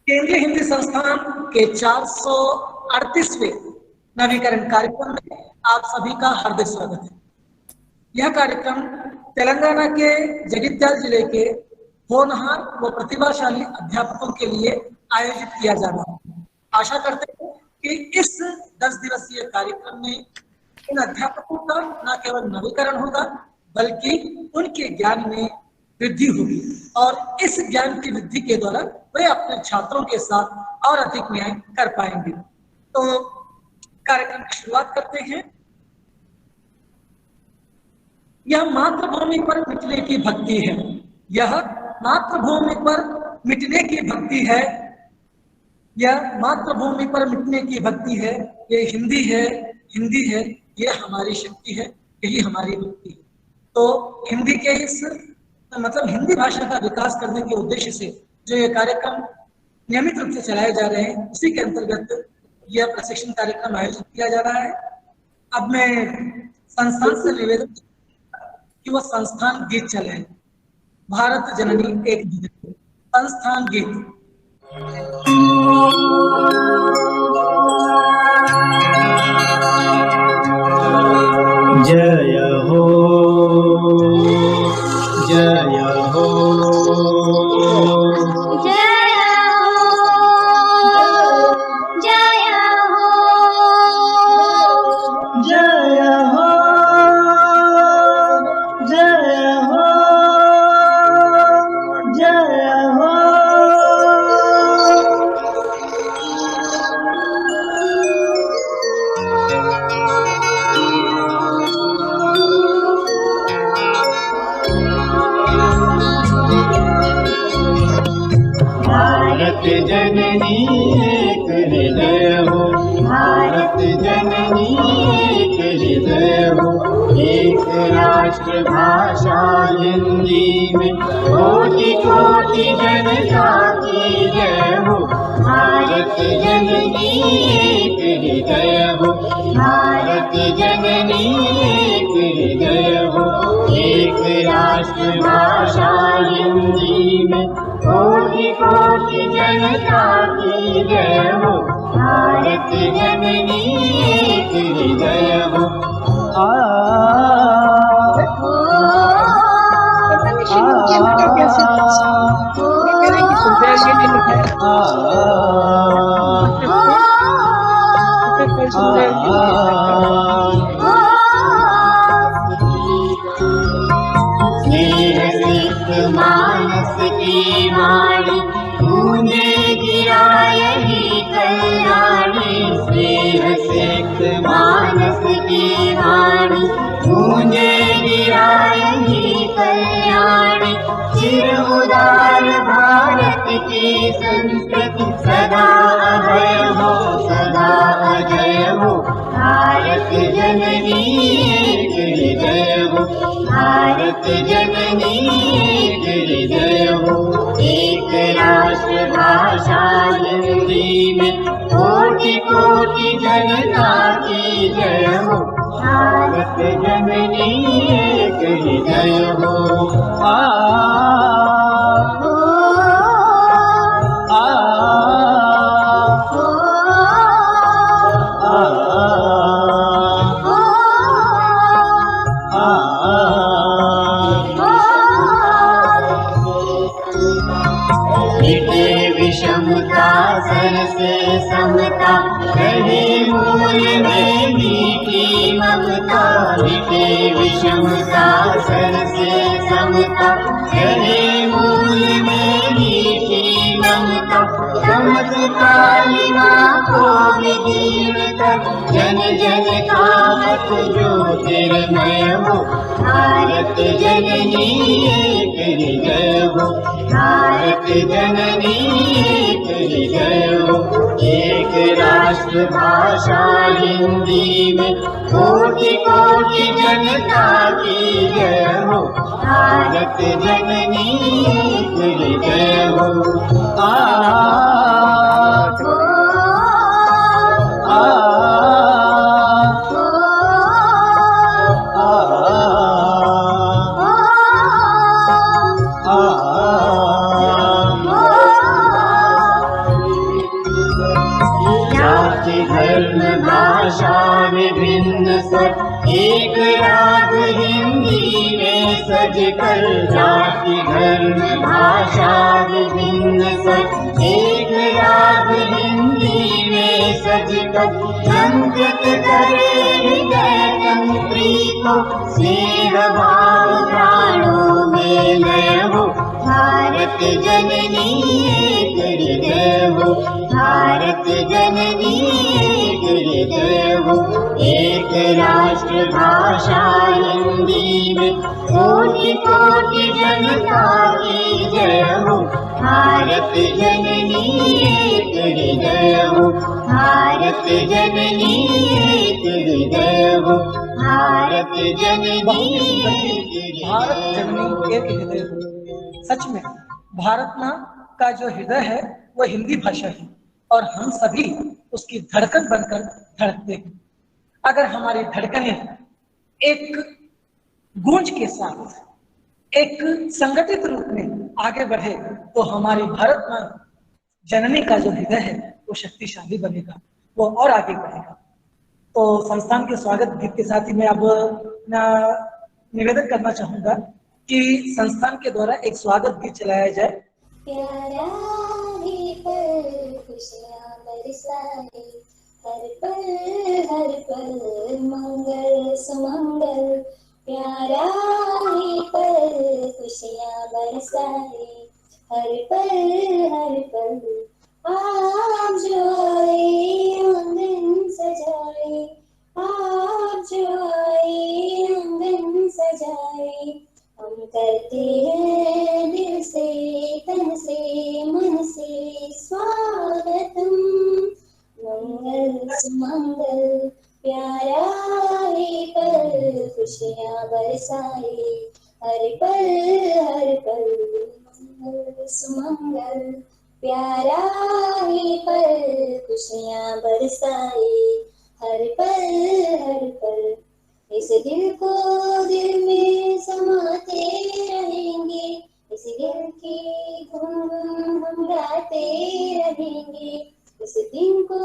केंद्रीय हिंदी संस्थान के 438वें नवीकरण कार्यक्रम में आप सभी का हार्दिक स्वागत है। यह कार्यक्रम तेलंगाना के जगित्याल जिले के होनहार व प्रतिभाशाली अध्यापकों के लिए आयोजित किया जा रहा है। आशा करते हैं कि इस 10 दिवसीय कार्यक्रम में इन अध्यापकों का न केवल नवीकरण होगा बल्कि उनके ज्ञान में वृद्धि होगी और इस ज्ञान की वृद्धि के द्वारा वे अपने छात्रों के साथ और अधिक न्याय कर पाएंगे। तो कार्यक्रम की शुरुआत करते हैं। यह मातृभूमि पर मिटने की भक्ति है। यह मातृभूमि पर मिटने की भक्ति है। यह मातृभूमि पर मिटने की भक्ति है। ये हिंदी है, हिंदी है, ये हमारी शक्ति है, यही हमारी भक्ति है। तो हिंदी के इस मतलब हिंदी भाषा का विकास करने के उद्देश्य से जो ये कार्यक्रम नियमित रूप से चलाए जा रहे हैं, उसी के अंतर्गत यह प्रशिक्षण कार्यक्रम आयोजित किया जा रहा है। अब मैं संस्थान से निवेदन कि वह संस्थान गीत चलाए। भारत जननी एक दिन, संस्थान गीत। जय हो, जय हो, जननी एक हृदय हो, भारत जननी एक हृदय हो, एक राष्ट्र भाषा हिंदी में कोटि कोटि जनता की जय हो। भारत जननी एक हृदय हो, भारत जननी एक हृदय हो, एक राष्ट्र भाषा हिंदी में कोटि कोटि जनता की जय हो। भारत जननी एक हृदय हो। मानस की वाणी गूंजेगी यही कल्याणी। स्नेह सिक्त मानस की वाणी गूंजेगी यही कल्याणी। चिर उदार भारत की संस्कृति सदा अभय हो, सदा अजय हो। भारत जननी एक हृदय हो, भारत जननी एक हृदय हो, एक राष्ट्र भाषा हिंदी में कोटि कोटि जनता की जय हो। भारत जननी एक हृदय हो। विषमता सर से समता, रहे मूल में मीठी ममता। मिटे विषमता सर से समता, रहे मूल में मीठी ममता। चमत्कारी माँ को विदीर्णता, जन जन का मत ज्योतिर्मय हो। भारत जननी एक हृदय हो, भारत जननी एक हृदय हो, एक राष्ट्र भाषा हिंदी में कोटि कोटि जनता की जय हो। भारत जननी एक हृदय हो। भाषा विभिन्न स्वर, एक राग हिंदी में सज कर, जाति धर्म भाषा विभिन्न स्वर, एक राग हिंदी में सज कर, संकृत करे हृदय तंत्री को, स्नेह भाव प्राणों में लय हो, भारत जननी एक हृदय हो, भारत जननी एक हृदय हो, एक राष्ट्र भाषा हिंदी में, कोटि कोटि जनता की जय हो, भारत जननी एक हृदय हो, भारत जननी एक हृदय हो, भारत जननी भारत जननी एक हृदय हो। सच में भारत माँ का जो हृदय है वो हिंदी भाषा है और हम सभी उसकी धड़कन बनकर धड़कते हैं। अगर हमारी धड़कनें एक गूंज के साथ एक संगठित रूप में आगे बढ़े तो हमारी भारत माँ जननी का जो हृदय है वो शक्तिशाली बनेगा, वो और आगे बढ़ेगा। तो संस्थान के स्वागत गीत के साथ ही मैं अब निवेदन करना चाहूंगा कि संस्थान के द्वारा एक स्वागत गीत चलाया जाए। प्यारा ही पल खुशियाँ बरसाए, हर पल मंगल सुमंगल, प्यारा ही पल खुशियाँ बरसाए, हर पल आप जो आए आंगन सजाए, आप जो आए आंगन सजाए, हम करते हैं दिल से तन से मन से स्वागतम, मंगल सुमंगल, प्यारा ही पल खुशियाँ बरसाए, हर पल मंगल सुमंगल, प्यारा ही पल खुशियाँ बरसाए, हर पल इस दिल को दिल में समाते रहेंगे, इस दिल की गुनगुन हम गाते रहेंगे, इस दिन को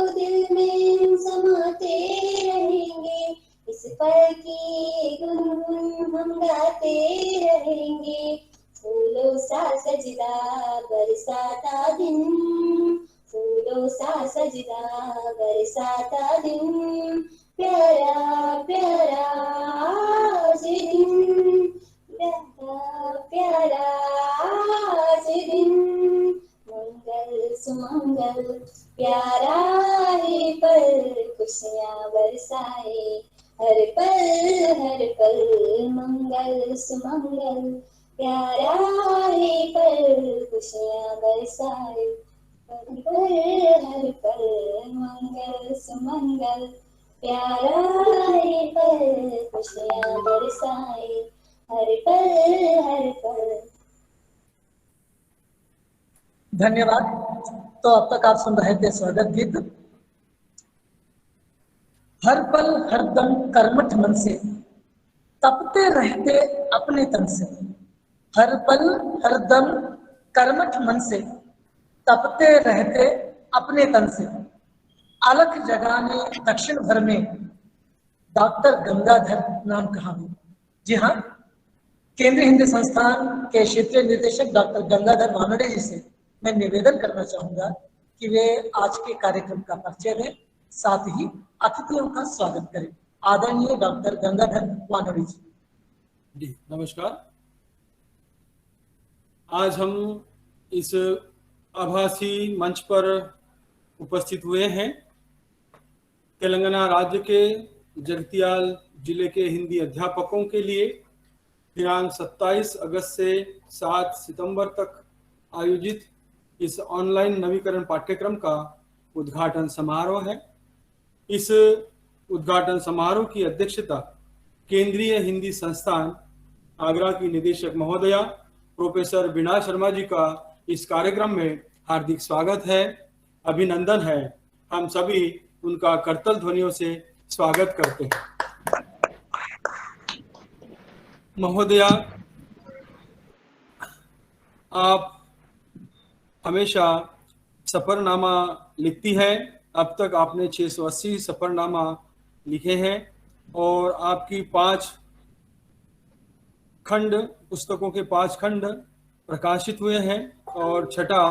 दिल में समाते रहेंगे, इस पल की गुनगुन हम गाते रहेंगे, फूलों सा सजदा बरसाता दिन, फूलों सा सजदा बरसाता दिन, प्यारा प्यारा आज दिन, प्यारा आज दिन, मंगल सुमंगल, प्यारा ही पल खुशियाँ बरसाए, हर पल मंगल सुमंगल, प्यारा ही पल खुशियाँ बरसाए, हर पल मंगल सुमंगल, प्यारा ही पल खुशियाँ बरसाए, हर पल। धन्यवाद। तो अब तक आप सुन रहे थे स्वागत गीत। हर पल हरदम कर्मठ मन से तपते रहते अपने तन से, हर पल हरदम कर्मठ मन से तपते रहते अपने तन से, अलख जगाने दक्षिण भर में डॉक्टर गंगाधर नाम कहानी। जी हाँ, केंद्रीय हिंदी संस्थान के क्षेत्रीय निदेशक डॉक्टर गंगाधर वानरे जी से मैं निवेदन करना चाहूंगा कि वे आज के कार्यक्रम का परिचय दें, साथ ही अतिथियों का स्वागत करें। आदरणीय डॉक्टर गंगाधर वानरे जी। नमस्कार। आज हम इस आभासी मंच पर उपस्थित हुए हैं। तेलंगाना राज्य के जगतियाल जिले के हिंदी अध्यापकों के लिए दिनांक 27 अगस्त से 7 सितंबर तक आयोजित इस ऑनलाइन नवीकरण पाठ्यक्रम का उद्घाटन समारोह है। इस उद्घाटन समारोह की अध्यक्षता केंद्रीय हिंदी संस्थान आगरा की निदेशक महोदया प्रोफेसर बीणा शर्मा जी का इस कार्यक्रम में हार्दिक स्वागत है, अभिनंदन है। हम सभी उनका करतल ध्वनियों से स्वागत करते हैं। महोदया, आप हमेशा सफरनामा लिखती है अब तक आपने 680 सफरनामा लिखे हैं और आपकी 5 खंड पुस्तकों के 5 खंड प्रकाशित हुए हैं और 6ठा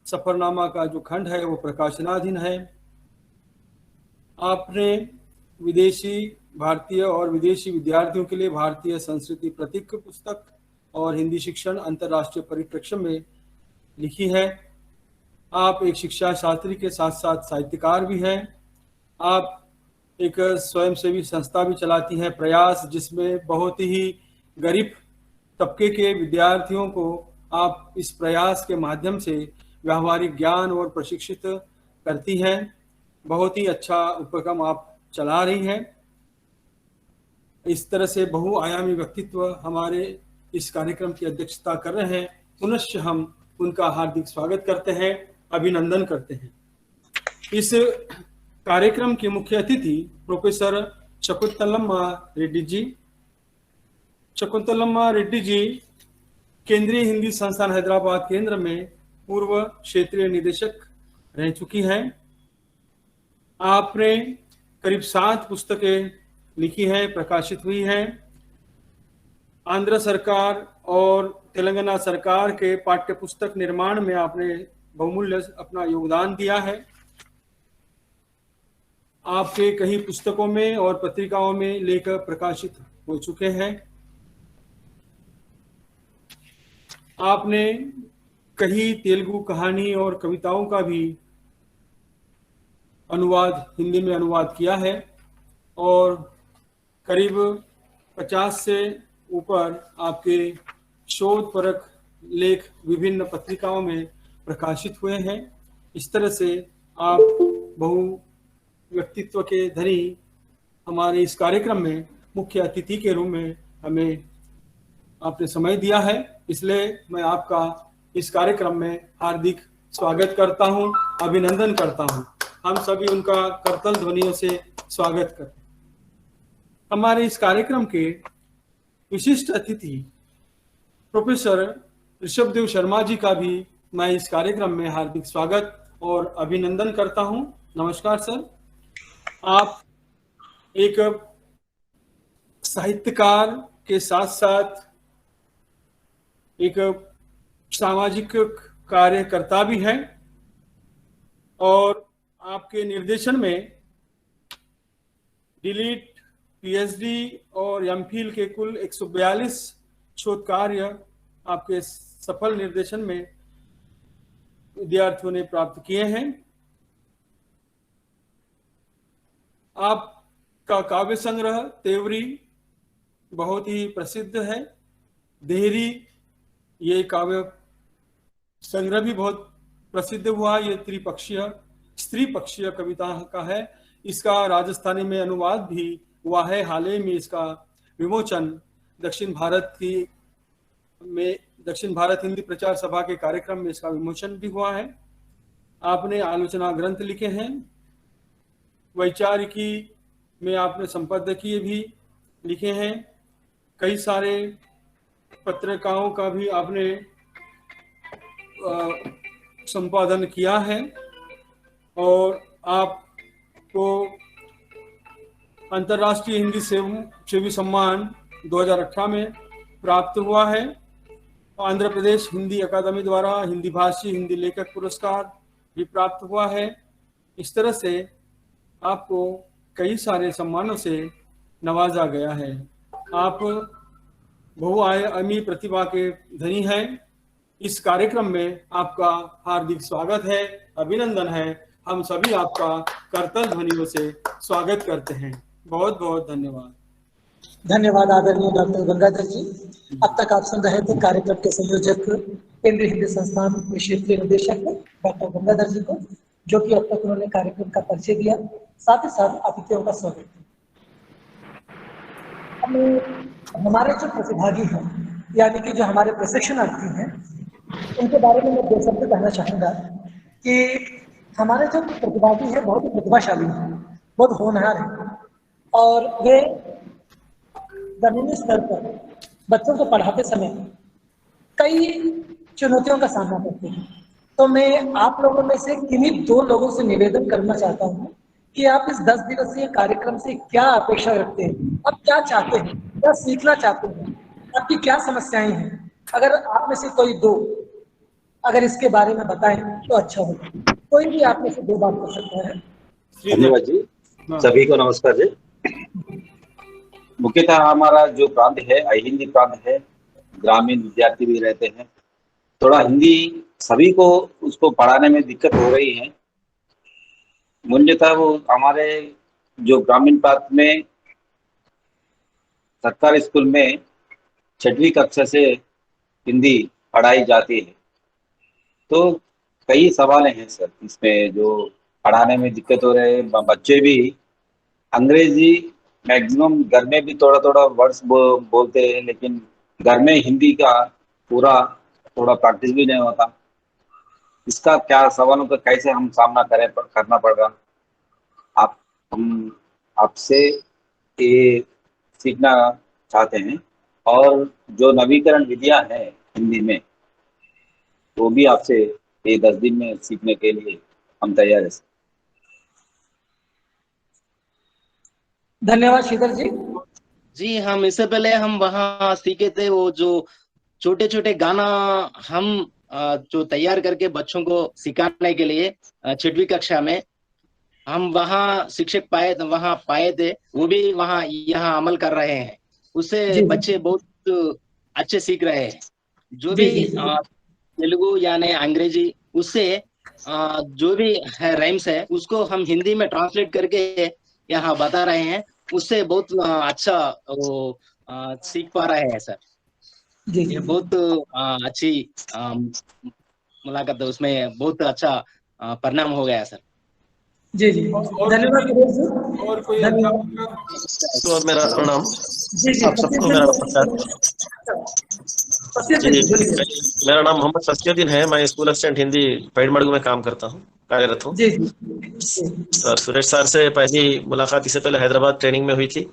सफरनामा का जो खंड है वो प्रकाशनाधीन है। आपने विदेशी, भारतीय और विदेशी विद्यार्थियों के लिए भारतीय संस्कृति प्रतीक पुस्तक और हिंदी शिक्षण अंतर्राष्ट्रीय परिप्रेक्ष्य में लिखी है। आप एक शिक्षा शास्त्री के साथ साथ साहित्यकार भी हैं। आप एक स्वयंसेवी संस्था भी चलाती हैं, प्रयास, जिसमें बहुत ही गरीब तबके के विद्यार्थियों को आप इस प्रयास के माध्यम से व्यावहारिक ज्ञान और प्रशिक्षित करती हैं। बहुत ही अच्छा उपक्रम आप चला रही हैं। इस तरह से बहुआयामी व्यक्तित्व हमारे इस कार्यक्रम की अध्यक्षता कर रहे हैं। पुनश्च हम उनका हार्दिक स्वागत करते हैं, अभिनंदन करते हैं। इस कार्यक्रम के मुख्य अतिथि प्रोफेसर शकुंतलम्मा रेड्डी जी। शकुंतलम्मा रेड्डी जी केंद्रीय हिंदी संस्थान हैदराबाद केंद्र में पूर्व क्षेत्रीय निदेशक रह चुकी हैं। आपने करीब 7 पुस्तकें लिखी हैं, प्रकाशित हुई हैं। आंध्र सरकार और तेलंगाना सरकार के पाठ्य पुस्तक निर्माण में आपने बहुमूल्य अपना योगदान दिया है। आपके कई पुस्तकों में और पत्रिकाओं में लेख प्रकाशित हो चुके हैं। आपने कई तेलुगु कहानी और कविताओं का भी अनुवाद, हिंदी में अनुवाद किया है और करीब 50 से ऊपर आपके शोधपरक लेख विभिन्न पत्रिकाओं में प्रकाशित हुए हैं। इस तरह से आप बहु व्यक्तित्व के धनी हमारे इस कार्यक्रम में मुख्य अतिथि के रूप में हमें आपने समय दिया है, इसलिए मैं आपका इस कार्यक्रम में हार्दिक स्वागत करता हूं, अभिनंदन करता हूं। हम सभी उनका करतल ध्वनियों से स्वागत करते हैं। हमारे इस कार्यक्रम के विशिष्ट अतिथि प्रोफेसर ऋषभदेव शर्मा जी का भी मैं इस कार्यक्रम में हार्दिक स्वागत और अभिनंदन करता हूं। नमस्कार सर। आप एक साहित्यकार के साथ साथ एक सामाजिक कार्यकर्ता भी हैं और आपके निर्देशन में डिलीट, पीएचडी और एमफिल के कुल 142 शोध कार्य आपके सफल निर्देशन में विद्यार्थियों ने प्राप्त किए हैं। आपका काव्य संग्रह तेवरी बहुत ही प्रसिद्ध है। देहरी, ये काव्य संग्रह भी बहुत प्रसिद्ध हुआ। ये त्रिपक्षीय स्त्री पक्षीय कविता का है। इसका राजस्थानी में अनुवाद भी हुआ है। हाल ही में इसका विमोचन दक्षिण भारत हिंदी प्रचार सभा के कार्यक्रम में इसका विमोचन भी हुआ है। आपने आलोचना ग्रंथ लिखे हैं। वैचारिकी में आपने संपादकीय भी लिखे हैं। कई सारे पत्रिकाओं का भी आपने संपादन किया है और आपको अंतर्राष्ट्रीय हिंदी सेवी सम्मान 2018 में प्राप्त हुआ है। आंध्र प्रदेश हिंदी अकादमी द्वारा हिंदी भाषी हिंदी लेखक पुरस्कार भी प्राप्त हुआ है। इस तरह से आपको कई सारे सम्मानों से नवाजा गया है। आप बहुआयामी प्रतिभा के धनी हैं। इस कार्यक्रम में आपका हार्दिक स्वागत है, अभिनंदन है। हम सभी आपका करतल ध्वनियों से स्वागत करते हैं। बहुत बहुत धन्यवाद। धन्यवाद आदरणीय डॉक्टर गंगाधर जी। अब तक आप सुन रहे थे कार्यक्रम के संयोजक केंद्रीय हिंदी संस्थान के क्षेत्रीय निदेशक डॉक्टर गंगाधर जी को, जो कि अब तक उन्होंने कार्यक्रम का परिचय दिया, साथ ही साथ अतिथियों का स्वागत किया। हमारे जो प्रतिभागी हैं, यानी कि जो हमारे प्रशिक्षणार्थी हैं, उनके बारे में मैं 2 शब्द कहना चाहूँगा कि हमारे जो प्रतिभागी हैं बहुत ही प्रतिभाशाली हैं, बहुत होनहार हैं और वे जमीनी स्तर पर बच्चों को पढ़ाते समय कई चुनौतियों का सामना करते हैं। तो मैं आप लोगों में से किन्हीं 2 लोगों से निवेदन करना चाहता हूँ कि आप इस 10 दिवसीय कार्यक्रम से क्या अपेक्षा रखते हैं, आप क्या चाहते हैं, क्या सीखना चाहते हैं, आपकी क्या समस्याएं हैं। अगर आप में से कोई 2 अगर इसके बारे में बताएं तो अच्छा होगा। कोई भी आप में से 2 बात कर सकता है। धन्यवाद जी। सभी को नमस्कार जी। मुख्यतः हमारा जो प्रांत है हिंदी प्रांत है, ग्रामीण विद्यार्थी भी रहते हैं, थोड़ा हिंदी सभी को उसको पढ़ाने में दिक्कत हो रही है। मूलतः वो हमारे जो ग्रामीण प्रांत में सरकारी स्कूल में 6वीं कक्षा से हिंदी पढ़ाई जाती है, तो कई सवाल हैं सर इसमें जो पढ़ाने में दिक्कत हो रहे हैं। बच्चे भी अंग्रेजी मैक्सिमम घर में भी थोड़ा थोड़ा वर्ड्स बोलते हैं, लेकिन घर में हिंदी का पूरा थोड़ा प्रैक्टिस भी नहीं होता। इसका क्या सवालों का कैसे हम सामना करना पड़ेगा। आप हम आपसे ये सीखना चाहते हैं, और जो नवीकरण विधियां हैं हिंदी में वो भी आपसे ये 10 दिन में सीखने के लिए हम तैयार हैं। धन्यवाद श्रीधर जी। जी, हम इससे पहले हम वहाँ सीखे थे वो जो छोटे छोटे गाना हम जो तैयार करके बच्चों को सिखाने के लिए 6वीं कक्षा में हम वहाँ शिक्षक वहाँ पाए थे, वो भी वहाँ यहाँ अमल कर रहे हैं। उससे बच्चे बहुत अच्छे सीख रहे हैं। जो भी तेलुगु यानी अंग्रेजी, उससे जो भी है राइम्स है उसको हम हिंदी में ट्रांसलेट करके यहाँ बता रहे हैं। उससे बहुत अच्छा वो सीख पा रहे हैं सर। ये बहुत अच्छी मुलाकात है, उसमें बहुत अच्छा परिणाम हो गया सर। जी जी, धन्यवाद। और कोई तो मेरा प्रणाम। आप सबको मेरा नमस्कार। मेरा नाम मोहम्मद सस्कियुद्दीन है। मैं स्कूल असिस्टेंट हिंदी पैडमड़गू में काम करता हूँ, कार्यरत हूँ। सर सुरेश सर से पहली मुलाकात इससे पहले हैदराबाद ट्रेनिंग में हुई थी,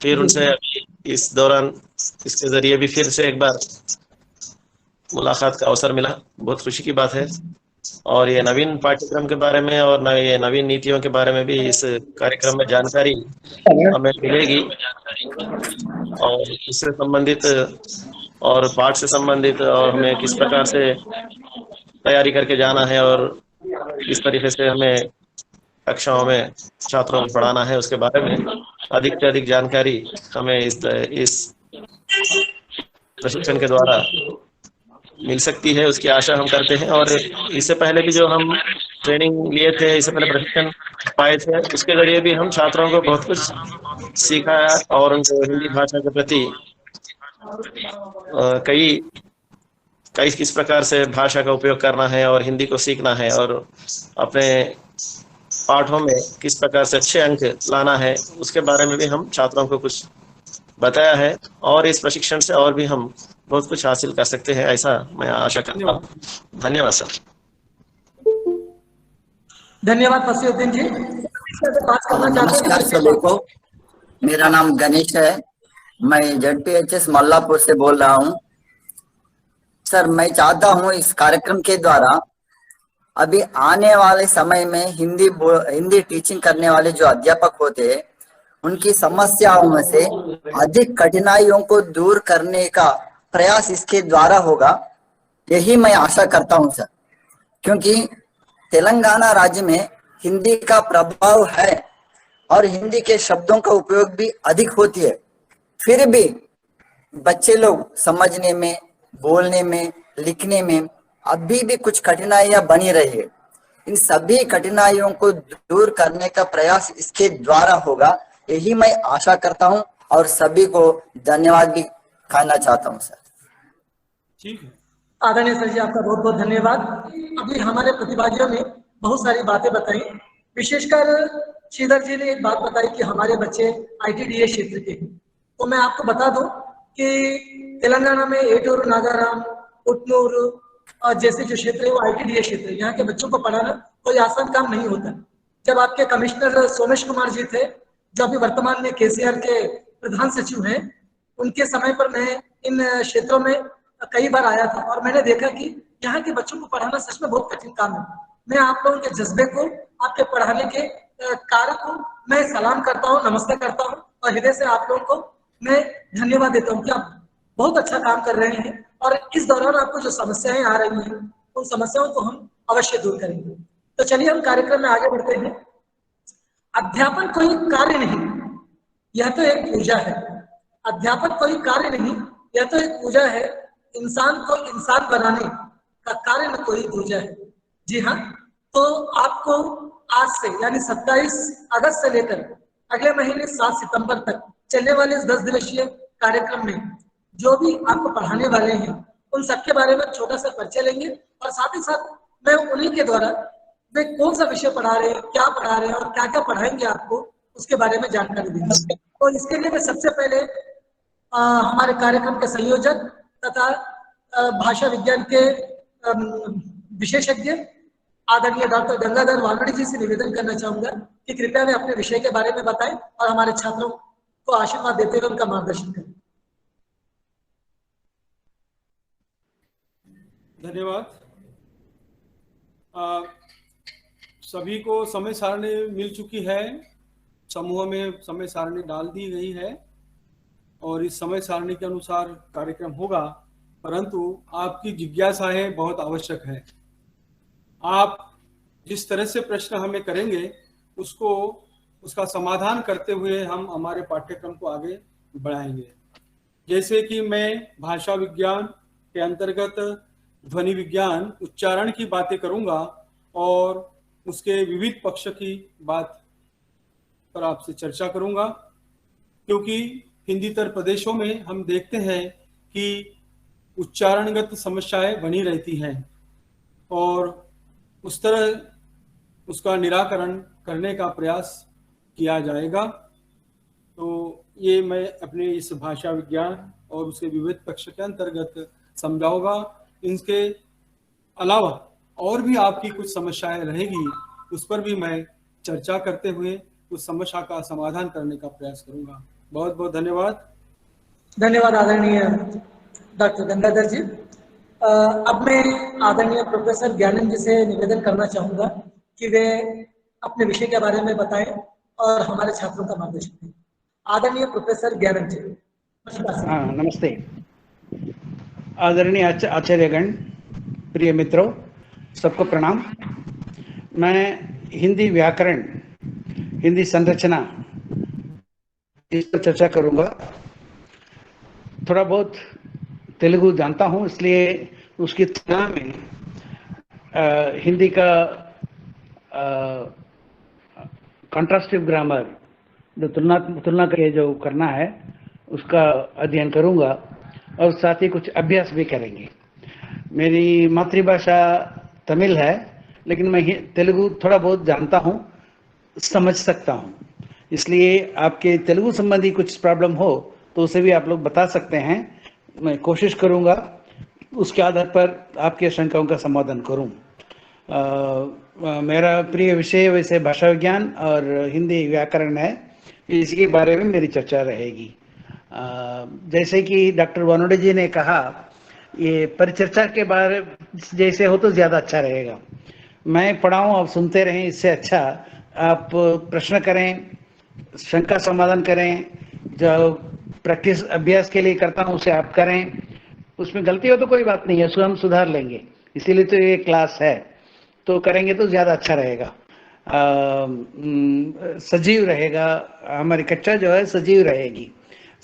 फिर उनसे अभी इस दौरान इसके जरिए भी फिर से एक बार मुलाकात का अवसर मिला। बहुत खुशी की बात है। और ये नवीन पाठ्यक्रम के बारे में और ये नवीन नीतियों के बारे में भी इस कार्यक्रम में जानकारी हमें मिलेगी, और इससे संबंधित और पाठ से संबंधित और हमें किस प्रकार से तैयारी करके जाना है और किस तरीके से हमें कक्षाओं में छात्रों को पढ़ाना है, उसके बारे में अधिक से अधिक जानकारी हमें इस प्रशिक्षण के द्वारा मिल सकती है, उसकी आशा हम करते हैं। और इससे पहले भी जो हम ट्रेनिंग लिए थे, इससे पहले प्रशिक्षण पाए थे, उसके जरिए भी हम छात्रों को बहुत कुछ सीखा और उनको हिंदी भाषा के प्रति कई किस प्रकार से भाषा का उपयोग करना है और हिंदी को सीखना है और अपने पाठों में किस प्रकार से अच्छे अंक लाना है, उसके बारे में भी हम छात्रों को कुछ बताया है। और इस प्रशिक्षण से और भी हम बहुत कुछ हासिल कर सकते हैं, ऐसा मैं आशा करता हूँ। धन्यवाद सर। धन्यवाद फसीउद्दीन जी। नमस्कार सभी को, मेरा नाम गणेश है। मैं ZPHS मल्लापुर से बोल रहा हूँ। सर मैं चाहता हूँ इस कार्यक्रम के द्वारा अभी आने वाले समय में हिंदी टीचिंग करने वाले जो अध्यापक होते हैं उनकी समस्याओं में से अधिक कठिनाइयों को दूर करने का प्रयास इसके द्वारा होगा, यही मैं आशा करता हूं सर। क्योंकि तेलंगाना राज्य में हिंदी का प्रभाव है और हिंदी के शब्दों का उपयोग भी अधिक होती है, फिर भी बच्चे लोग समझने में, बोलने में, लिखने में अभी भी कुछ कठिनाइयां बनी रही है। इन सभी कठिनाइयों को दूर करने का प्रयास इसके द्वारा होगा, यही मैं आशा करता हूं और सभी को धन्यवाद भी कहना चाहता हूं सर। ठीक है, आदरणीय सर जी, आपका बहुत बहुत धन्यवाद। अभी हमारे प्रतिभागियों ने बहुत सारी बातें बताई, विशेषकर श्रीधर जी ने एक बात बताई कि हमारे बच्चे ITDA क्षेत्र के। तो मैं आपको बता दूं कि तेलंगाना में एटूर, नागाराम, उटनूर जैसे जो क्षेत्र है वो ITDA क्षेत्र है। यहाँ के बच्चों को पढ़ाना कोई आसान काम नहीं होता। जब आपके कमिश्नर सोमेश कुमार जी थे, जो अभी वर्तमान में KCR के प्रधान सचिव हैं, उनके समय पर मैं इन क्षेत्रों में कई बार आया था और मैंने देखा कि यहाँ के बच्चों को पढ़ाना सच में बहुत कठिन काम है। मैं आप लोगों के जज्बे को, आपके पढ़ाने के कार्य को मैं सलाम करता हूँ, नमस्ते करता हूँ और हृदय से आप लोगों को मैं धन्यवाद देता हूँ कि आप बहुत अच्छा काम कर रहे हैं और इस दौरान आपको जो समस्याएं आ रही हैं उन समस्याओं को हम अवश्य दूर करेंगे। तो चलिए हम कार्यक्रम में आगे बढ़ते हैं। अध्यापन कोई कार्य नहीं, यह तो एक पूजा है। अध्यापन कोई कार्य नहीं, यह तो एक पूजा है। इंसान को इंसान बनाने का कार्य न कोई दूजा है। जी हाँ, तो आपको आज से यानी 27 अगस्त से लेकर अगले महीने 7 सितंबर तक चलने वाले इस 10 दिवसीय कार्यक्रम में जो भी आपको पढ़ाने वाले हैं उन सबके बारे में छोटा सा परिचय लेंगे और साथ ही साथ मैं उन्हीं के द्वारा वे कौन सा विषय पढ़ा रहे हैं, क्या पढ़ा रहे हैं और क्या क्या पढ़ाएंगे आपको उसके बारे में जानकारी देंगे। और इसके लिए मैं सबसे पहले हमारे कार्यक्रम के संयोजक तथा भाषा विज्ञान के विशेषज्ञ आदरणीय डॉक्टर गंगाधर वानवड़ी जी से निवेदन करना चाहूंगा कि कृपया वे अपने विषय के बारे में बताएं और हमारे छात्रों को आशीर्वाद देते हुए उनका मार्गदर्शन करें। धन्यवाद। सभी को समय सारणी मिल चुकी है, समूह में समय सारणी डाल दी गई है और इस समय सारणी के अनुसार कार्यक्रम होगा, परंतु आपकी जिज्ञासाएं बहुत आवश्यक है। आप जिस तरह से प्रश्न हमें करेंगे उसका समाधान करते हुए हम हमारे पाठ्यक्रम को आगे बढ़ाएंगे। जैसे कि मैं भाषा विज्ञान के अंतर्गत ध्वनि विज्ञान उच्चारण की बातें करूंगा और उसके विविध पक्ष की बात पर आपसे चर्चा करूंगा, क्योंकि हिंदीतर प्रदेशों में हम देखते हैं कि उच्चारणगत समस्याएं बनी रहती हैं और उस तरह उसका निराकरण करने का प्रयास किया जाएगा। तो ये मैं अपने इस भाषा विज्ञान और उसके विविध पक्ष के अंतर्गत समझाऊंगा। इनके अलावा और भी आपकी कुछ समस्याएं रहेगी, उस पर भी मैं चर्चा करते हुए उस समस्या का समाधान करने का प्रयास करूंगा। बहुत बहुत धन्यवाद। धन्यवाद आदरणीय डॉक्टर गंगाधर जी। अब मैं आदरणीय प्रोफेसर ज्ञानंद जी से निवेदन करना चाहूंगा कि वे अपने विषय के बारे में बताएं और हमारे छात्रों का मार्गदर्शन करें। आदरणीय प्रोफेसर ज्ञानंद जी। नमस्ते। आदरणीय आचार्यगण, प्रिय मित्रों, सबको प्रणाम। मैं हिंदी व्याकरण, हिंदी संरचना इस पर चर्चा करूंगा। थोड़ा बहुत तेलुगु जानता हूं, इसलिए उसकी तुलना में हिंदी का कॉन्ट्रास्टिव ग्रामर जो तुलना करके जो करना है उसका अध्ययन करूंगा और साथ ही कुछ अभ्यास भी करेंगे। मेरी मातृभाषा तमिल है, लेकिन मैं तेलुगु थोड़ा बहुत जानता हूं, समझ सकता हूं। इसलिए आपके तेलुगु संबंधी कुछ प्रॉब्लम हो तो उसे भी आप लोग बता सकते हैं। मैं कोशिश करूंगा उसके आधार पर आपके शंकाओं का समाधान करूं। मेरा प्रिय विषय वैसे भाषा विज्ञान और हिंदी व्याकरण है, इसके बारे में मेरी चर्चा रहेगी। जैसे कि डॉक्टर वानवड़े जी ने कहा, ये परिचर्चा के बारे जैसे हो तो ज़्यादा अच्छा रहेगा। मैं पढ़ाऊँ, आप सुनते रहें, इससे अच्छा आप प्रश्न करें, शंका समाधान करें। जो प्रैक्टिस अभ्यास के लिए करता हूँ उसे आप करें। उसमें गलती हो तो कोई बात नहीं है, उसको हम सुधार लेंगे। इसीलिए तो ये क्लास है, तो करेंगे तो ज़्यादा अच्छा रहेगा, सजीव रहेगा। हमारी कक्षा जो है सजीव रहेगी,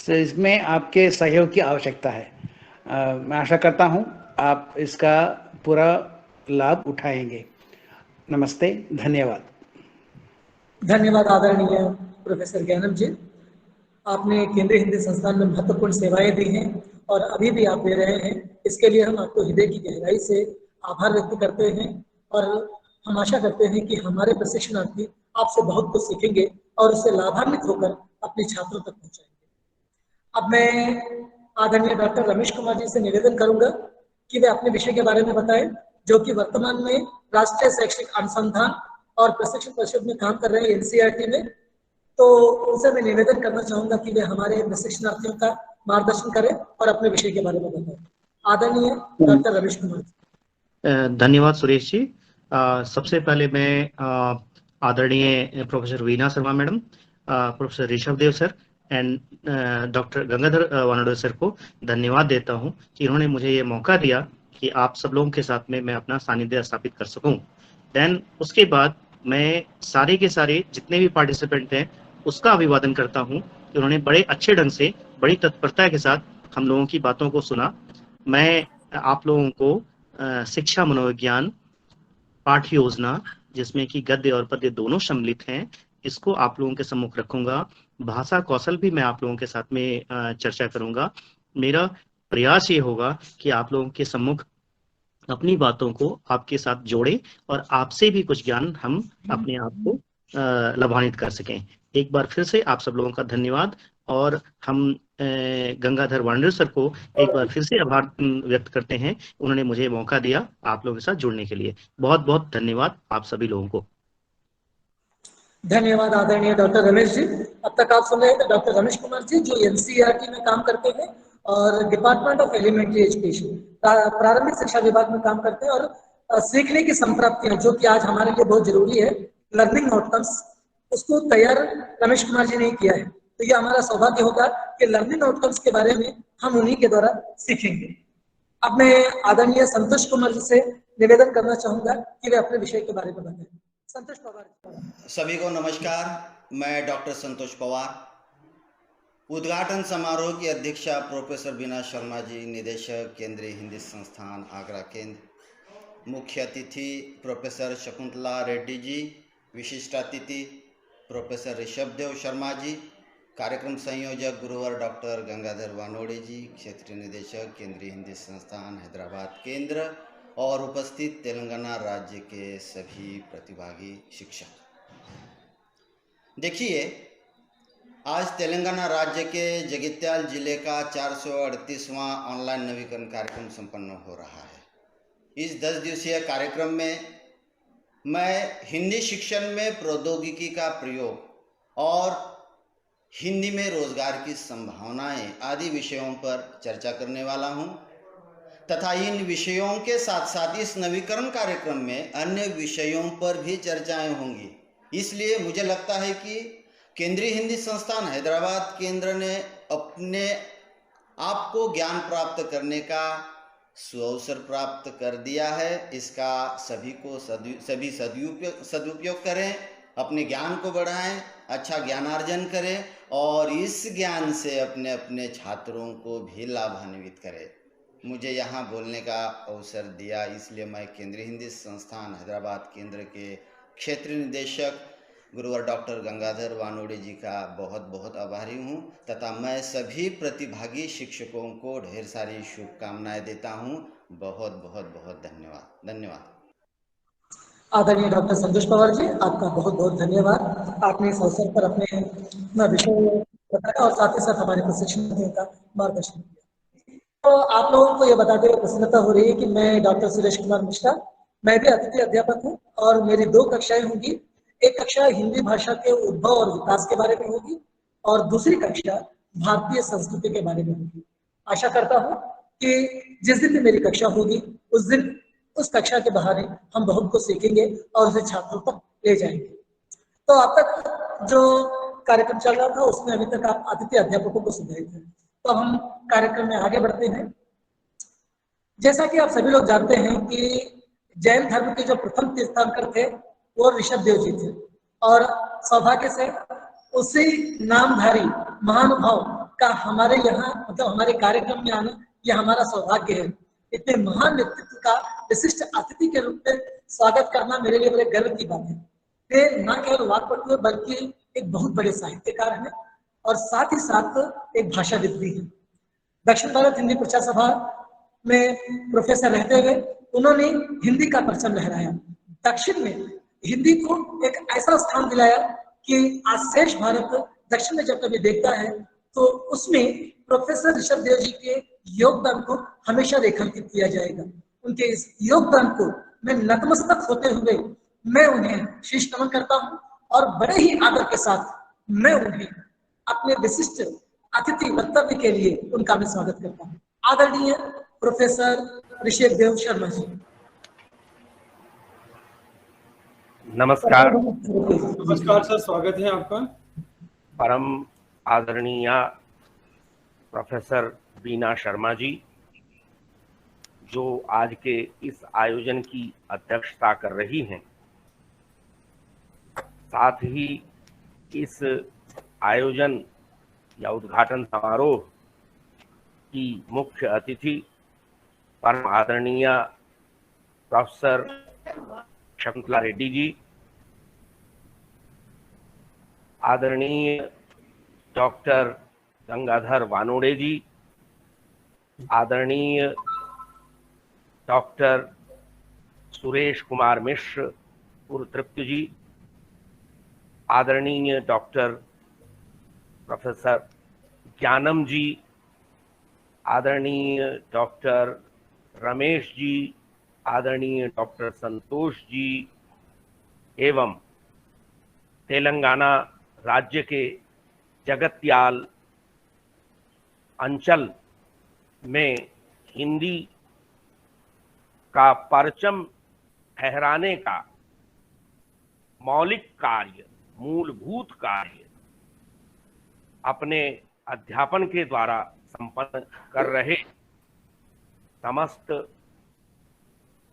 तो इसमें आपके सहयोग की आवश्यकता है। मैं आशा करता हूँ आप इसका पूरा लाभ उठाएंगे। नमस्ते, धन्यवाद। धन्यवाद आदरणीय प्रोफेसर ज्ञानम जी। आपने केंद्रीय हिंदी संस्थान में महत्वपूर्ण सेवाएं दी हैं और अभी भी आप दे रहे हैं। इसके लिए हम आपको हृदय की गहराई से आभार व्यक्त करते हैं और हम आशा करते हैं कि हमारे प्रशिक्षणार्थी आपसे बहुत कुछ सीखेंगे और उससे लाभान्वित होकर अपने छात्रों तक पहुंचाएंगे। अब मैं आदरणीय डॉक्टर रमेश कुमार जी से निवेदन करूंगा कि वे अपने विषय के बारे में बताएं, जो कि वर्तमान में राष्ट्रीय शैक्षिक अनुसंधान और प्रशिक्षण परिषद में काम कर रहे हैं, एनसीईआरटी में। तो उनसे मैं निवेदन करना चाहूंगा कि वे हमारे प्रशिक्षणार्थियों का मार्गदर्शन करें और अपने विषय के बारे में बताएं। आदरणीय डॉक्टर रमेश कुमार जी। धन्यवाद सुरेश जी। सबसे पहले मैं आदरणीय professor Veena Sharma madam, professor Rishabh Dev sir and doctor Gangadhar Wanode sir को धन्यवाद देता हूं कि इन्होंने मुझे ये मौका दिया कि आप सब लोगों के साथ में मैं अपना सानिध्य स्थापित कर सकूं। देन उसके बाद मैं सारे के सारे जितने भी पार्टिसिपेंट हैं उसका अभिवादन करता हूं कि उन्होंने बड़े अच्छे ढंग से, बड़ी तत्परता के साथ हम लोगों की बातों को सुना। मैं आप लोगों को शिक्षा मनोविज्ञान पाठ योजना, जिसमें कि गद्य और पद्य दोनों सम्मिलित हैं, इसको आप लोगों के सम्मुख रखूंगा। भाषा कौशल भी मैं आप लोगों के साथ में चर्चा करूंगा। मेरा प्रयास ये होगा कि आप लोगों के सम्मुख अपनी बातों को आपके साथ जोड़े और आपसे भी कुछ ज्ञान हम अपने आप को लाभान्वित कर सकें। एक बार फिर से आप सब लोगों का धन्यवाद, और हम गंगाधर वानडे सर को एक बार फिर से आभार व्यक्त करते हैं, उन्होंने मुझे मौका दिया आप लोगों के साथ जुड़ने के लिए। बहुत बहुत धन्यवाद आप सभी लोगों को। धन्यवाद आदरणीय डॉक्टर रमेश जी। अब तक आप सुन रहे थे डॉक्टर रमेश कुमार जी, जो एनसीईआरटी में काम करते हैं और डिपार्टमेंट ऑफ एलिमेंट्री एजुकेशन, प्रारंभिक शिक्षा विभाग में काम करते हैं। और सीखने की संप्राप्तियां, जो कि आज हमारे लिए बहुत जरूरी है, लर्निंग आउटकम्स, उसको तैयार रमेश कुमार जी ने किया है। तो ये हमारा सौभाग्य होगा कि लर्निंग आउटकम्स के बारे में हम उन्हीं के द्वारा सीखेंगे। अब मैं आदरणीय संतोष कुमार जी से निवेदन करना चाहूंगा कि वे अपने विषय के बारे में बताएं। संतोष पवार। सभी को नमस्कार, मैं डॉक्टर संतोष पवार, उद्घाटन समारोह की अध्यक्षा प्रोफेसर वीना शर्मा जी, निदेशक केंद्रीय हिंदी संस्थान आगरा केंद्र, मुख्य अतिथि प्रोफेसर शकुंतला रेड्डी जी, विशिष्ट अतिथि प्रोफेसर ऋषभ देव शर्मा जी, कार्यक्रम संयोजक गुरुवर डॉक्टर गंगाधर वानोडे जी, क्षेत्रीय निदेशक केंद्रीय हिंदी संस्थान हैदराबाद केंद्र, और उपस्थित तेलंगाना राज्य के सभी प्रतिभागी शिक्षक। देखिए, आज तेलंगाना राज्य के जगित्याल जिले का 438वां ऑनलाइन नवीकरण कार्यक्रम संपन्न हो रहा है। इस 10 दिवसीय कार्यक्रम में मैं हिंदी शिक्षण में प्रौद्योगिकी का प्रयोग और हिंदी में रोजगार की संभावनाएं आदि विषयों पर चर्चा करने वाला हूं, तथा इन विषयों के साथ साथ इस नवीकरण कार्यक्रम में अन्य विषयों पर भी चर्चाएं होंगी। इसलिए मुझे लगता है कि केंद्रीय हिंदी संस्थान हैदराबाद केंद्र ने अपने आप को ज्ञान प्राप्त करने का सुअवसर प्राप्त कर दिया है। इसका सभी सदुपयोग करें, अपने ज्ञान को बढ़ाएं, अच्छा ज्ञानार्जन करें और इस ज्ञान से अपने अपने छात्रों को भी लाभान्वित करें। मुझे यहाँ बोलने का अवसर दिया, इसलिए मैं केंद्रीय हिंदी संस्थान हैदराबाद केंद्र के क्षेत्रीय निदेशक गुरुवर डॉक्टर गंगाधर वानोडे जी का बहुत बहुत आभारी हूँ, तथा मैं सभी प्रतिभागी शिक्षकों को ढेर सारी शुभकामनाएं देता हूँ। बहुत बहुत बहुत धन्यवाद। आदरणीय डॉक्टर संतोष पवार जी, आपका बहुत बहुत धन्यवाद। आपने इस अवसर पर अपने विषय बताया और साथ ही साथ हमारे प्रशिक्षण का मार्गदर्शन किया। तो आप लोगों को यह बताते हुए प्रसन्नता हो रही है कि मैं डॉक्टर सुरेश कुमार मिश्रा, मैं भी अतिथि अध्यापक हूँ और मेरी 2 कक्षाएं होंगी। एक कक्षा हिंदी भाषा के उद्भव और विकास के बारे में होगी और दूसरी कक्षा भारतीय संस्कृति के बारे में होगी। आशा करता हूँ कि जिस दिन भी मेरी कक्षा होगी उस दिन उस कक्षा के बहाने हम बहुत कुछ सीखेंगे और उसे छात्रों तक ले जाएंगे। तो अब तक जो कार्यक्रम चल रहा था उसमें अभी तक आप अतिथि अध्यापकों को सुन रहे थे। तो हम कार्यक्रम में आगे बढ़ते हैं। जैसा कि आप सभी लोग जानते हैं कि जैन धर्म के जो प्रथम तीर्थंकर थे वो ऋषभ देव जी थे और सौभाग्य से उसी नामधारी महानुभाव का हमारे यहाँ मतलब हमारे कार्यक्रम में आना यह हमारा सौभाग्य है। इतने महान व्यक्तित्व का विशिष्ट अतिथि के रूप में स्वागत करना मेरे लिए बड़े गर्व की बात है। वे न केवल वाक्पटु बल्कि एक बहुत बड़े साहित्यकार हैं और साथ ही साथ एक भाषाविद भी है। दक्षिण भारत हिंदी प्रचार सभा में प्रोफेसर रहते हुए उन्होंने हिंदी का परचम लहराया। दक्षिण में हिंदी को एक ऐसा स्थान दिलाया कि आज शेष भारत दक्षिण में जब कभी देखता है तो उसमें प्रोफेसर ऋषभ देव जी के योगदान को हमेशा रेखांकित किया जाएगा। उनके इस योगदान को मैं नतमस्तक होते हुए मैं उन्हें शीश नमन करता हूं और बड़े ही आदर के साथ मैं उन्हें अपने विशिष्ट अतिथि वक्तव्य के लिए उनका मैं स्वागत करता हूं। आदरणीय प्रोफेसर ऋषभ देव शर्मा जी। नमस्कार। नमस्कार सर, स्वागत है आपका। परम आदरणीय प्रोफेसर वीना शर्मा जी, जो आज के इस आयोजन की अध्यक्षता कर रही हैं, साथ ही इस आयोजन या उद्घाटन समारोह की मुख्य अतिथि परम आदरणीय प्रोफेसर शकुंतला रेड्डी जी, आदरणीय डॉक्टर गंगाधर वानोड़े जी, आदरणीय डॉक्टर सुरेश कुमार मिश्र उर्फ तृप्त जी, आदरणीय डॉक्टर प्रोफेसर ज्ञानम जी, आदरणीय डॉक्टर रमेश जी, आदरणीय डॉक्टर संतोष जी एवं तेलंगाना राज्य के जगत्याल अंचल में हिंदी का परचम फहराने का मौलिक कार्य, मूलभूत कार्य अपने अध्यापन के द्वारा संपन्न कर रहे समस्त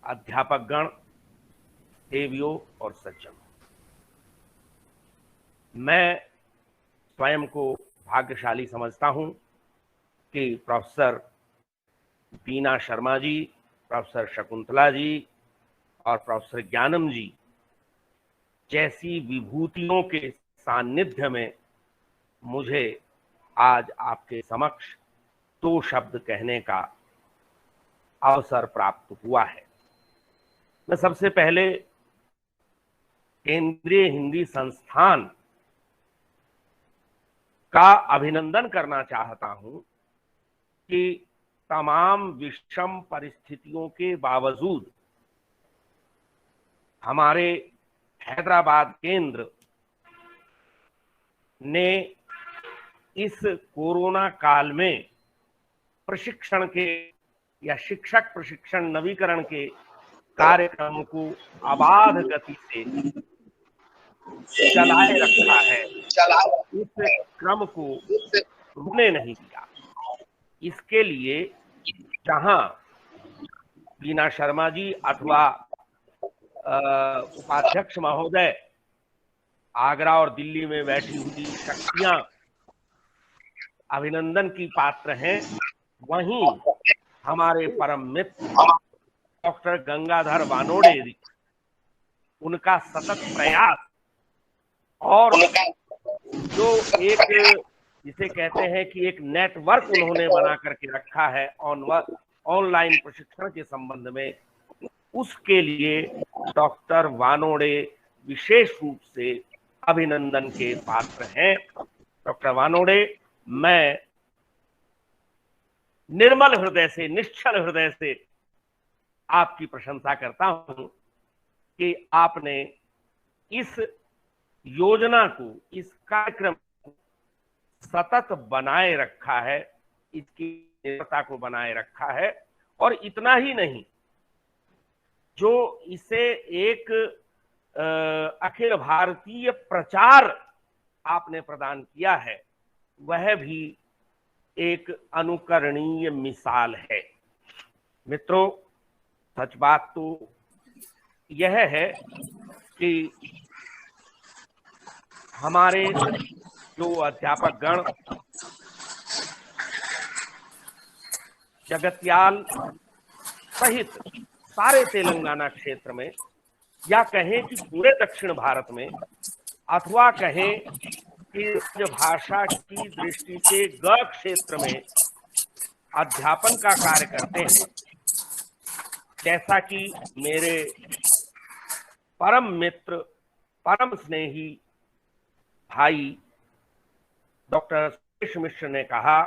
अध्यापकगण, देवियों और सज्जनों, मैं स्वयं को भाग्यशाली समझता हूं कि प्रोफेसर वीना शर्मा जी, प्रोफेसर शकुंतला जी और प्रोफेसर ज्ञानम जी जैसी विभूतियों के सानिध्य में मुझे आज आपके समक्ष 2 शब्द कहने का अवसर प्राप्त हुआ है। मैं सबसे पहले केंद्रीय हिंदी संस्थान का अभिनंदन करना चाहता हूं कि तमाम विषम परिस्थितियों के बावजूद हमारे हैदराबाद केंद्र ने इस कोरोना काल में प्रशिक्षण के या शिक्षक प्रशिक्षण नवीकरण के कार्यक्रम को अबाध गति से चलाए रखा है। इस क्रम को रुकने नहीं दिया। इसके लिए जहां वीना शर्मा जी अथवा उपाध्यक्ष महोदय आगरा और दिल्ली में बैठी हुई शक्तियां अभिनंदन की पात्र हैं, वहीं हमारे परम मित्र डॉक्टर गंगाधर वानोड़े जी, उनका सतत प्रयास और जो एक जिसे कहते हैं कि एक नेटवर्क उन्होंने बना करके रखा है ऑनलाइन प्रशिक्षण के संबंध में, उसके लिए डॉक्टर वानोड़े विशेष रूप से अभिनंदन के पात्र हैं। डॉक्टर वानोड़े, मैं निर्मल हृदय से, निश्चल हृदय से आपकी प्रशंसा करता हूं कि आपने इस योजना को, इस कार्यक्रम को सतत बनाए रखा है, इसकी निरंतरता को बनाए रखा है। और इतना ही नहीं, जो इसे एक अखिल भारतीय प्रचार आपने प्रदान किया है, वह भी एक अनुकरणीय मिसाल है। मित्रों, सच बात तो यह है कि हमारे जो अध्यापक गण जगत्याल सहित सारे तेलंगाना क्षेत्र में, या कहें कि पूरे दक्षिण भारत में, अथवा कहें कि भाषा की दृष्टि से ग क्षेत्र में अध्यापन का कार्य करते हैं, जैसा कि मेरे परम मित्र, परम स्नेही भाई डॉक्टर सुरेश मिश्र ने कहा,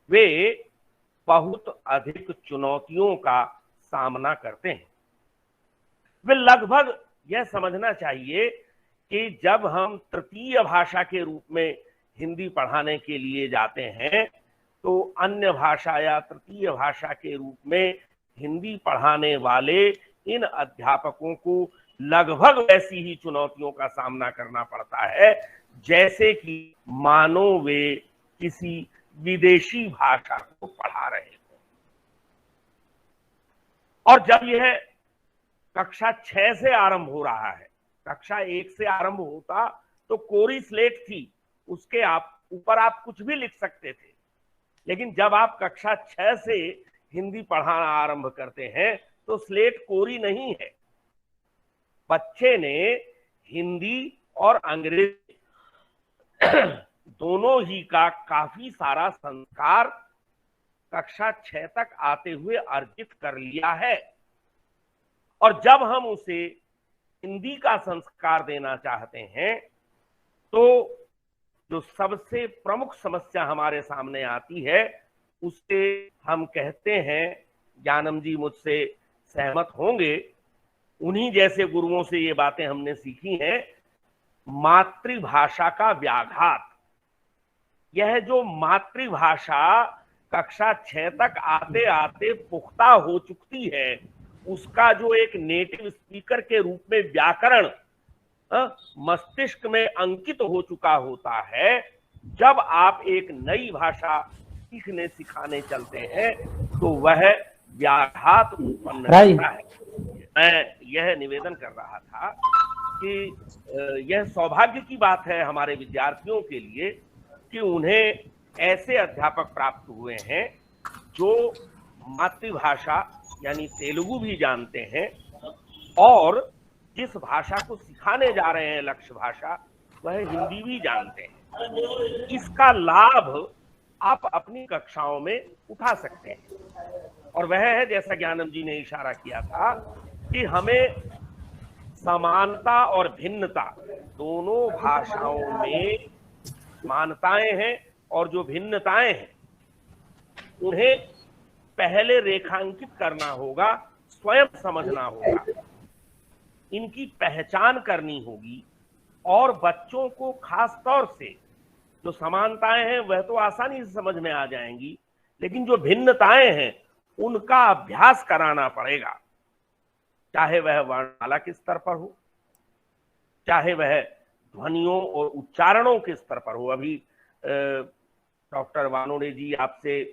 वे बहुत अधिक चुनौतियों का सामना करते हैं। वे लगभग यह समझना चाहिए कि जब हम तृतीय भाषा के रूप में हिंदी पढ़ाने के लिए जाते हैं, तो अन्य भाषा या तृतीय भाषा के रूप में हिंदी पढ़ाने वाले इन अध्यापकों को लगभग वैसी ही चुनौतियों का सामना करना पड़ता है जैसे कि मानो वे किसी विदेशी भाषा को पढ़ा रहे हो। और जब यह कक्षा 6 से आरंभ हो रहा है, कक्षा 1 से आरंभ होता तो कोरी स्लेट थी, उसके ऊपर आप कुछ भी लिख सकते थे, लेकिन जब आप कक्षा 6 से हिंदी पढ़ाना आरंभ करते हैं तो स्लेट कोरी नहीं है। बच्चे ने हिंदी और अंग्रेजी दोनों ही का काफी सारा संस्कार कक्षा 6 तक आते हुए अर्जित कर लिया है, और जब हम उसे हिंदी का संस्कार देना चाहते हैं तो जो सबसे प्रमुख समस्या हमारे सामने आती है उससे हम कहते हैं, ज्ञानम जी मुझसे सहमत होंगे, उन्हीं जैसे गुरुओं से ये बातें हमने सीखी हैं, मातृभाषा का व्याघात। यह जो मातृभाषा कक्षा 6 तक आते आते पुख्ता हो चुकी है, उसका जो एक नेटिव स्पीकर के रूप में व्याकरण मस्तिष्क में अंकित हो चुका होता है, जब आप एक नई भाषा सीखने सिखाने चलते हैं तो वह व्याघात उत्पन्न करता है। मैं यह निवेदन कर रहा था कि यह सौभाग्य की बात है हमारे विद्यार्थियों के लिए कि उन्हें ऐसे अध्यापक प्राप्त हुए हैं जो मातृभाषा यानी तेलुगु भी जानते हैं और जिस भाषा को सिखाने जा रहे हैं, लक्ष्य भाषा, वह हिंदी भी जानते हैं। इसका लाभ आप अपनी कक्षाओं में उठा सकते हैं, और वह है, जैसा ज्ञानम जी ने इशारा किया था, कि हमें समानता और भिन्नता, दोनों भाषाओं में समानताएं हैं और जो भिन्नताएं हैं उन्हें पहले रेखांकित करना होगा, स्वयं समझना होगा, इनकी पहचान करनी होगी, और बच्चों को खास तौर से जो समानताएं हैं वह तो आसानी से समझ में आ जाएंगी, लेकिन जो भिन्नताएं हैं उनका अभ्यास कराना पड़ेगा, चाहे वह वर्णमाला के स्तर पर हो, चाहे वह ध्वनियों और उच्चारणों के स्तर पर हो। अभी डॉक्टर वानोडे जी आपसे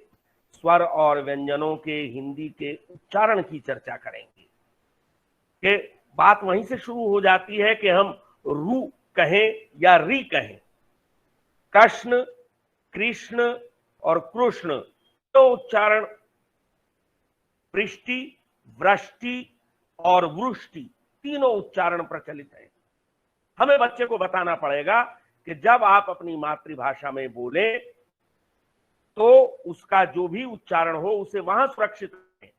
स्वर और व्यंजनों के हिंदी के उच्चारण की चर्चा करेंगे कि बात वहीं से शुरू हो जाती है कि हम रू कहें या री कहें। कृष्ण, कृष्ण और कृष्ण तो उच्चारण, पृष्टि, वृष्टि और वृष्टि तीनों उच्चारण प्रचलित हैं। हमें बच्चे को बताना पड़ेगा कि जब आप अपनी मातृभाषा में बोले तो उसका जो भी उच्चारण हो उसे वहां सुरक्षित रखें,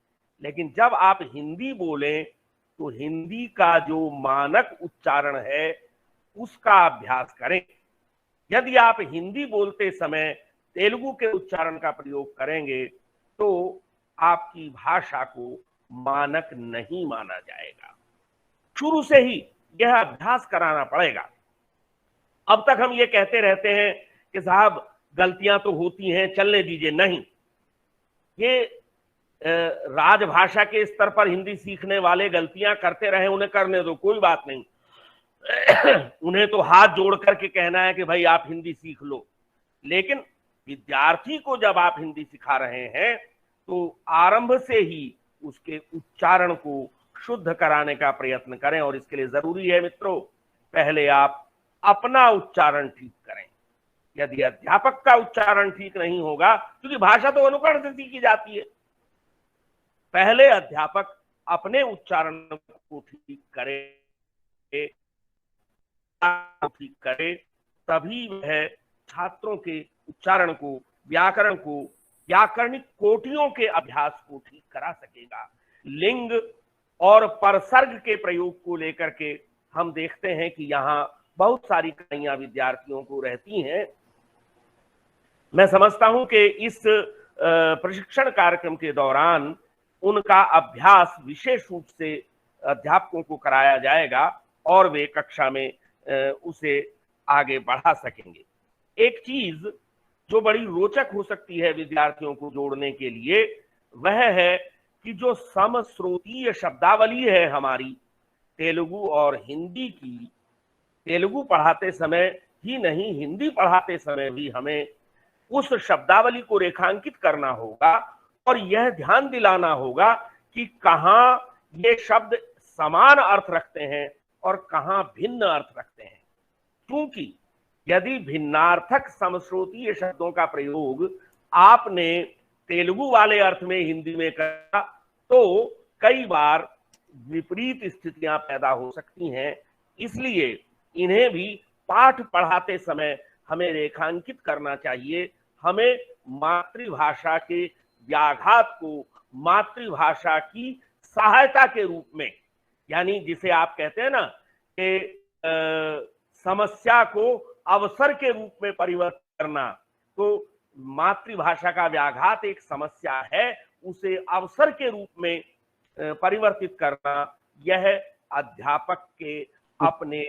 लेकिन जब आप हिंदी बोलें तो हिंदी का जो मानक उच्चारण है उसका अभ्यास करें। यदि आप हिंदी बोलते समय तेलुगु के उच्चारण का प्रयोग करेंगे तो आपकी भाषा को मानक नहीं माना जाएगा। शुरू से ही यह अभ्यास कराना पड़ेगा। अब तक हम ये कहते रहते हैं कि साहब गलतियां तो होती हैं, चलने दीजिए। नहीं, ये राजभाषा के स्तर पर हिंदी सीखने वाले गलतियां करते रहे, उन्हें करने दो, कोई बात नहीं। उन्हें तो हाथ जोड़ करके कहना है कि भाई आप हिंदी सीख लो, लेकिन विद्यार्थी को जब आप हिंदी सिखा रहे हैं तो आरंभ से ही उसके उच्चारण को शुद्ध कराने का प्रयत्न करें, और इसके लिए जरूरी है मित्रों, पहले आप अपना उच्चारण ठीक करें। यदि अध्यापक का उच्चारण ठीक नहीं होगा, क्योंकि भाषा तो अनुकरण से सीखी जाती है, पहले अध्यापक अपने उच्चारण को ठीक करे, तभी वह छात्रों के उच्चारण को, व्याकरण को, व्याकरणिक कोटियों के अभ्यास को ठीक करा सकेगा। लिंग और परसर्ग के प्रयोग को लेकर के हम देखते हैं कि यहाँ बहुत सारी कमियां विद्यार्थियों को रहती हैं। मैं समझता हूं कि इस प्रशिक्षण कार्यक्रम के दौरान उनका अभ्यास विशेष रूप से अध्यापकों को कराया जाएगा और वे कक्षा में उसे आगे बढ़ा सकेंगे। एक चीज जो बड़ी रोचक हो सकती है विद्यार्थियों को जोड़ने के लिए, वह है कि जो समश्रोतीय शब्दावली है हमारी, तेलुगु और हिंदी की, तेलुगु पढ़ाते समय ही नहीं, हिंदी पढ़ाते समय भी हमें उस शब्दावली को रेखांकित करना होगा और यह ध्यान दिलाना होगा कि कहाँ ये शब्द समान अर्थ रखते हैं और कहाँ भिन्न अर्थ रखते हैं। क्योंकि यदि भिन्नार्थक समश्रोतीय शब्दों का प्रयोग आपने तेलुगु वाले अर्थ में हिंदी में करा तो कई बार विपरीत स्थितियां पैदा हो सकती हैं। इसलिए इन्हें भी पाठ पढ़ाते समय हमें रेखांकित करना चाहिए। हमें मातृभाषा के व्याघात को मातृभाषा की सहायता के रूप में, यानी जिसे आप कहते हैं ना कि समस्या को अवसर के रूप में परिवर्तित करना, तो मातृभाषा का व्याघात एक समस्या है, उसे अवसर के रूप में परिवर्तित करना, यह अध्यापक के अपने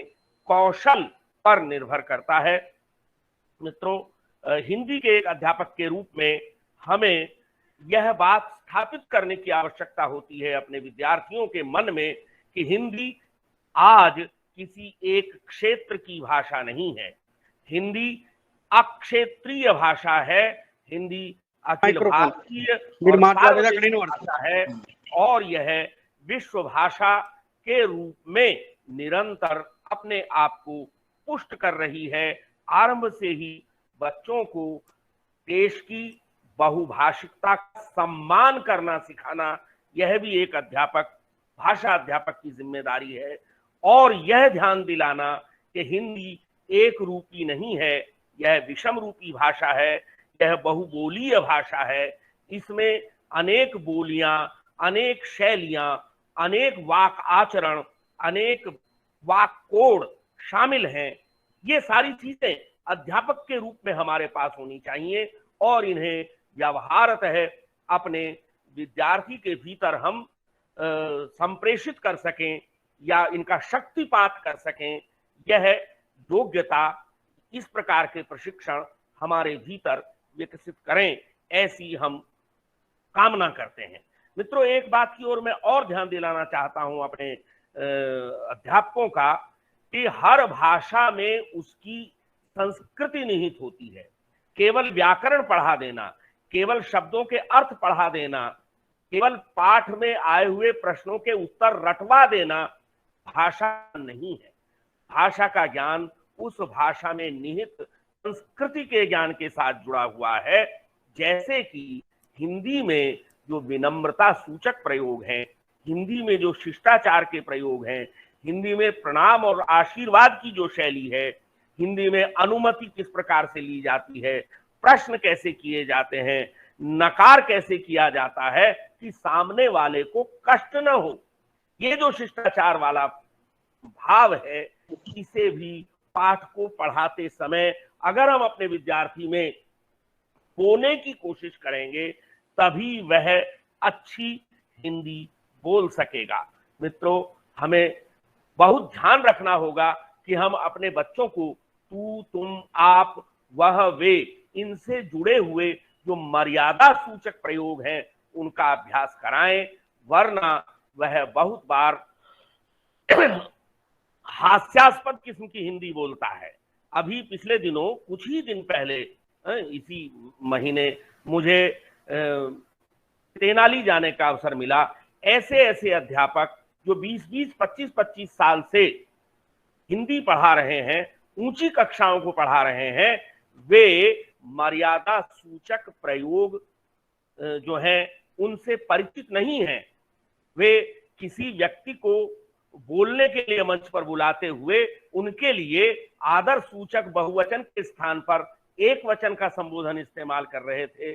कौशल पर निर्भर करता है। मित्रों, हिंदी के एक अध्यापक के रूप में हमें यह बात स्थापित करने की आवश्यकता होती है अपने विद्यार्थियों के मन में कि हिंदी आज किसी एक क्षेत्र की भाषा नहीं है, हिंदी अक्षेत्रीय भाषा है, हिंदी अखिल भारतीय भाषा है और यह विश्व भाषा के रूप में निरंतर अपने आप को पुष्ट कर रही है। आरंभ से ही बच्चों को देश की बहुभाषिकता का सम्मान करना सिखाना, यह भी एक अध्यापक, भाषा अध्यापक की जिम्मेदारी है। और यह ध्यान दिलाना कि हिंदी एक रूपी नहीं है, यह विषम रूपी भाषा है, यह बहुबोलीय भाषा है। इसमें अनेक बोलियां, अनेक शैलियां, अनेक वाक आचरण, अनेक वाक कोड शामिल हैं। ये सारी चीजें अध्यापक के रूप में हमारे पास होनी चाहिए और इन्हें व्यवहारतः अपने विद्यार्थी के भीतर हम संप्रेषित कर सकें या इनका शक्तिपात कर सकें। यह योग्यता, इस प्रकार के प्रशिक्षण हमारे भीतर विकसित करें, ऐसी हम कामना करते हैं। मित्रों, एक बात की ओर मैं और ध्यान दिलाना चाहता हूं अपने अध्यापकों का कि हर भाषा में उसकी संस्कृति निहित होती है। केवल व्याकरण पढ़ा देना, केवल शब्दों के अर्थ पढ़ा देना, केवल पाठ में आए हुए प्रश्नों के उत्तर रटवा देना भाषा नहीं है। भाषा का ज्ञान उस भाषा में निहित संस्कृति के ज्ञान के साथ जुड़ा हुआ है। जैसे कि हिंदी में जो विनम्रता सूचक प्रयोग हैं, हिंदी में जो शिष्टाचार के प्रयोग हैं, हिंदी में प्रणाम और आशीर्वाद की जो शैली है, हिंदी में अनुमति किस प्रकार से ली जाती है, प्रश्न कैसे किए जाते हैं, नकार कैसे किया जाता है कि सामने वाले को कष्ट न हो, ये जो शिष्टाचार वाला भाव है, इसे भी पाठ को पढ़ाते समय अगर हम अपने विद्यार्थी में बोने की कोशिश करेंगे तभी वह अच्छी हिंदी बोल सकेगा। मित्रों, हमें बहुत ध्यान रखना होगा कि हम अपने बच्चों को तू, तुम, आप, वह, वे, इनसे जुड़े हुए जो मर्यादा सूचक प्रयोग हैं उनका अभ्यास कराएं, वरना वह बहुत बार हास्यास्पद किस्म की हिंदी बोलता है। अभी पिछले दिनों, कुछ ही दिन पहले, इसी महीने मुझे तेनाली जाने का अवसर मिला। ऐसे ऐसे अध्यापक जो 20-20, 25-25 साल से हिंदी पढ़ा रहे हैं, ऊंची कक्षाओं को पढ़ा रहे हैं, वे मर्यादा सूचक प्रयोग जो हैं उनसे परिचित नहीं हैं। वे किसी व्यक्ति को बोलने के लिए मंच पर बुलाते हुए उनके लिए आदर सूचक बहुवचन के स्थान पर एक वचन का संबोधन इस्तेमाल कर रहे थे।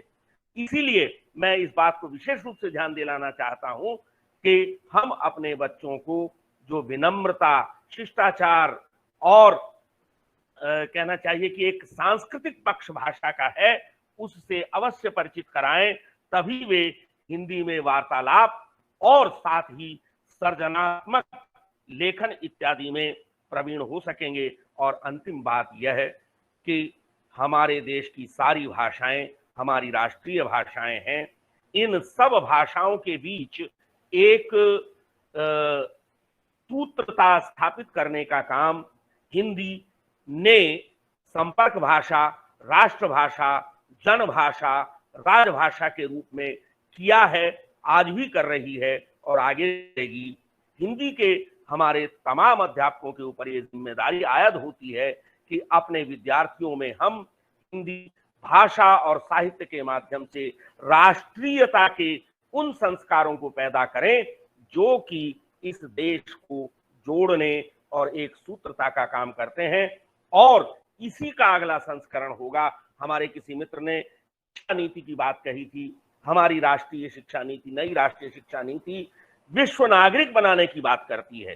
इसीलिए मैं इस बात को विशेष रूप से ध्यान दिलाना चाहता हूं कि हम अपने बच्चों को जो विनम्रता, शिष्टाचार और कहना चाहिए कि एक सांस्कृतिक पक्ष भाषा का है, उससे अवश्य परिचित कराएं, तभी वे हिंदी में वार्तालाप और साथ ही सर्जनात्मक लेखन इत्यादि में प्रवीण हो सकेंगे। और अंतिम बात यह है कि हमारे देश की सारी भाषाएं हमारी राष्ट्रीय भाषाएं हैं। इन सब भाषाओं के बीच एक सूत्रता स्थापित करने का काम हिंदी ने संपर्क भाषा, राष्ट्रभाषा, जनभाषा, राजभाषा के रूप में किया है, आज भी कर रही है और आगे रहेगी। हिंदी के हमारे तमाम अध्यापकों के ऊपर ये जिम्मेदारी आयद होती है कि अपने विद्यार्थियों में हम हिंदी भाषा और साहित्य के माध्यम से राष्ट्रीयता के उन संस्कारों को पैदा करें जो कि इस देश को जोड़ने और एक सूत्रता का काम करते हैं। और इसी का अगला संस्करण होगा। हमारे किसी मित्र ने शिक्षा नीति की बात कही थी। हमारी राष्ट्रीय शिक्षा नीति, नई राष्ट्रीय शिक्षा नीति विश्व नागरिक बनाने की बात करती है।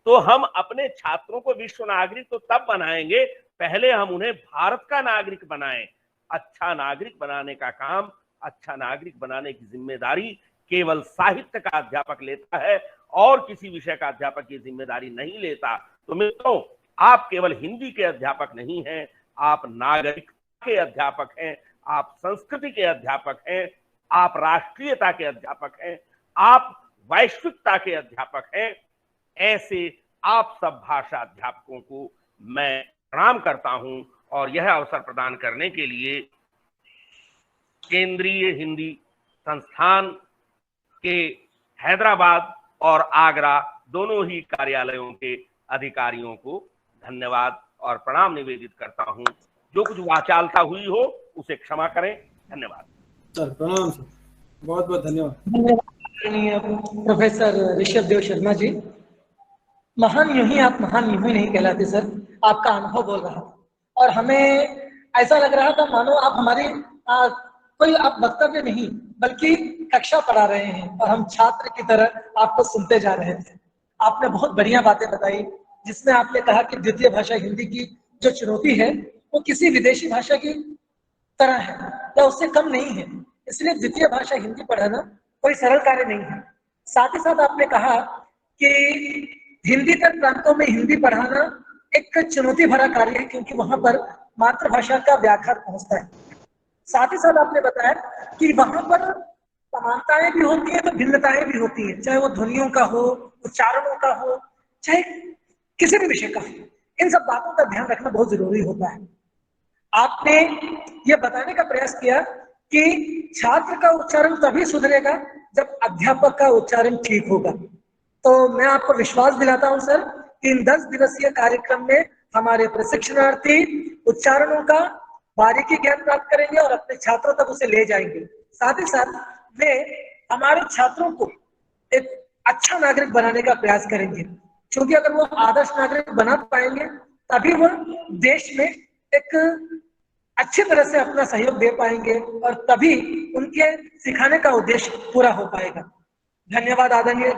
तो हम अपने छात्रों को विश्व नागरिक तो तब बनाएंगे, पहले हम उन्हें भारत का नागरिक बनाएं। अच्छा नागरिक बनाने का काम, अच्छा नागरिक बनाने की जिम्मेदारी केवल साहित्य का अध्यापक लेता है और किसी विषय का अध्यापक ये जिम्मेदारी नहीं लेता। तो मित्रों, आप केवल हिंदी के अध्यापक नहीं हैं, आप नागरिकता के अध्यापक हैं, आप संस्कृति के अध्यापक हैं, आप राष्ट्रीयता के अध्यापक हैं, आप वैश्विकता के अध्यापक हैं। ऐसे आप सब भाषा अध्यापकों को मैं प्रणाम करता हूं और यह अवसर प्रदान करने के लिए केंद्रीय हिंदी संस्थान के हैदराबाद और आगरा दोनों ही कार्यालयों के अधिकारियों को धन्यवाद और प्रणाम निवेदित करता हूं। जो कुछ वाचालता हुई हो उसे क्षमा करें। धन्यवाद सर। प्रणाम सर, बहुत बहुत धन्यवाद। प्रोफेसर ऋषभ देव शर्मा जी, महान यूं ही आप महान यूं ही नहीं कहलाते सर, आपका अनुभव बोल रहा था और हमें ऐसा लग रहा था मानो आप हमारी कोई आप वक्तव्य नहीं बल्कि कक्षा पढ़ा रहे हैं और हम छात्र की तरह आपको सुनते जा रहे थे। आपने बहुत बढ़िया बातें बताई, जिसमें आपने कहा कि द्वितीय भाषा हिंदी की जो चुनौती है वो किसी विदेशी भाषा की तरह है या उससे कम नहीं है, इसलिए द्वितीय भाषा हिंदी पढ़ाना कोई सरल कार्य नहीं है। साथ ही साथ आपने कहा कि हिंदी तक प्रांतों में हिंदी पढ़ाना एक चुनौती भरा कार्य है क्योंकि वहां पर मातृभाषा का व्याघात पहुंचता है। साथ ही साथ आपने बताया कि वहां पर समानताएं भी होती है तो भिन्नताएं भी होती है, चाहे वो ध्वनियों का हो, उच्चारणों का हो, चाहे किसी भी विषय का हो। इन सब बातों का ध्यान रखना बहुत जरूरी होता है। आपने ये बताने का प्रयास किया कि छात्र का उच्चारण तभी सुधरेगा जब अध्यापक का उच्चारण ठीक होगा। तो मैं आपको विश्वास दिलाता हूं सर कि इन 10 दिवसीय कार्यक्रम में हमारे प्रशिक्षणार्थी उच्चारणों का बारीकी ज्ञान प्राप्त करेंगे और अपने छात्रों तक उसे ले जाएंगे। साथ ही साथ वे हमारे छात्रों को एक अच्छा नागरिक बनाने का प्रयास करेंगे, क्योंकि अगर वो आदर्श नागरिक बना पाएंगे तभी वो देश में एक अच्छी तरह से अपना सहयोग दे पाएंगे और तभी उनके सिखाने का उद्देश्य पूरा हो पाएगा। धन्यवाद आदरणीय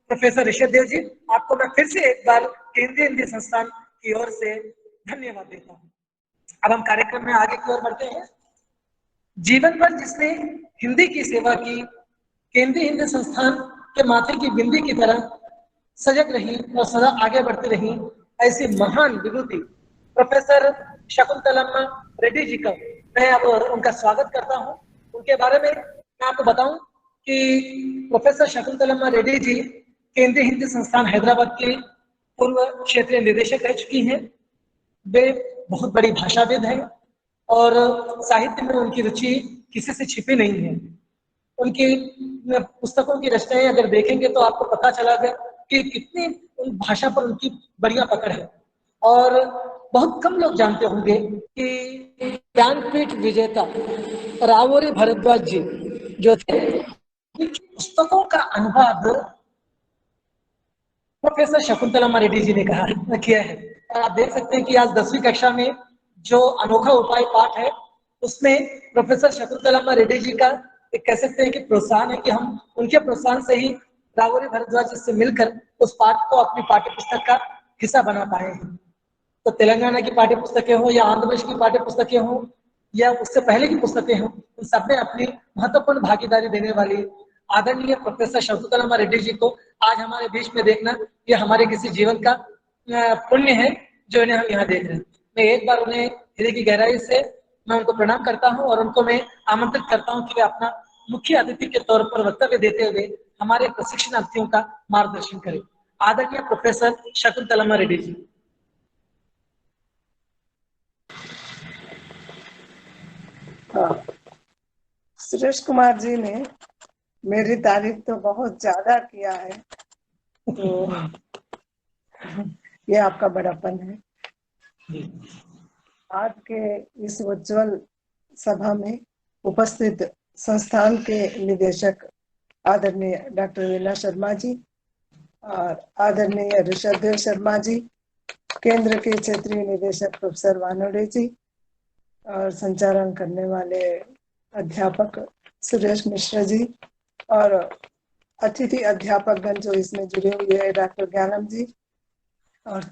प्रोफेसर ऋषभ देव जी, आपको मैं फिर से एक बार केंद्रीय हिंदी संस्थान की ओर से धन्यवाद देता हूँ। अब हम कार्यक्रम में आगे की ओर बढ़ते हैं। जीवन भर जिसने हिंदी की सेवा की, केंद्रीय हिंदी संस्थान के माथे की बिंदी की तरह सजग रही और सदा आगे बढ़ती रही, ऐसी महान विभूति प्रोफेसर शकुंतलम्मा रेड्डी जी का मैं अब उनका स्वागत करता हूं। उनके बारे में मैं आपको बताऊं कि प्रोफेसर शकुंतलम्मा रेड्डी जी केंद्रीय हिंदी संस्थान हैदराबाद के पूर्व क्षेत्रीय निदेशक रह चुकी हैं। वे बहुत बड़ी भाषाविद हैं और साहित्य में उनकी रुचि किसी से छिपी नहीं है। उनकी पुस्तकों की रचनाएं अगर देखेंगे तो आपको पता चलेगा कि कितनी उन भाषा पर उनकी बढ़िया पकड़ है। और बहुत कम लोग जानते होंगे कि ज्ञानपीठ विजेता रावोरी भारद्वाज जी जो थे, पुस्तकों का अनुवाद प्रोफेसर शकुंतलम्मा रेड्डी जी ने किया है। और आप देख सकते हैं कि आज 10वीं कक्षा में जो अनोखा उपाय पाठ है उसमें प्रोफेसर शकुंतलम्मा रेड्डी जी का एक कह सकते हैं कि प्रोत्साहन है कि हम उनके प्रोत्साहन से ही रावोरी भारद्वाज से मिलकर उस पाठ को अपनी पाठ्य पुस्तक का हिस्सा बना पाए हैं। तो तेलंगाना की पाठ्य पुस्तकें हो या आंध्र प्रदेश की पाठ्य पुस्तकें हो या उससे पहले की पुस्तकें हो, उन सब में अपनी महत्वपूर्ण भागीदारी देने वाली आदरणीय प्रोफेसर शकुंतलम्मा रेड्डी जी को आज हमारे बीच में देखना ये हमारे किसी जीवन का पुण्य है जो इन्हें हम यहाँ देख रहे हैं। मैं एक बार उन्हें हृदय की गहराई से मैं उनको प्रणाम करता हूँ और उनको मैं आमंत्रित करता हूँ कि वे अपना मुख्य अतिथि के तौर पर वक्तव्य देते हुए हमारे प्रशिक्षणार्थियों का मार्गदर्शन करें। आदरणीय प्रोफेसर शकुंतलम्मा रेड्डी जी। सुरेश कुमार जी ने मेरी तारीफ तो बहुत ज्यादा किया है, तो ये आपका बड़ापन है। आज के इस उज्जवल सभा में उपस्थित संस्थान के निदेशक आदरणीय डॉक्टर वीना शर्मा जी और आदरणीय ऋषभदेव शर्मा जी, केंद्र के क्षेत्रीय निदेशक प्रोफेसर वानोडे जी और संचालन करने वाले अध्यापक सुरेश मिश्रा जी और अतिथि अध्यापकगण जो इसमें जुड़े हुए हैं, डॉक्टर ज्ञानम जी और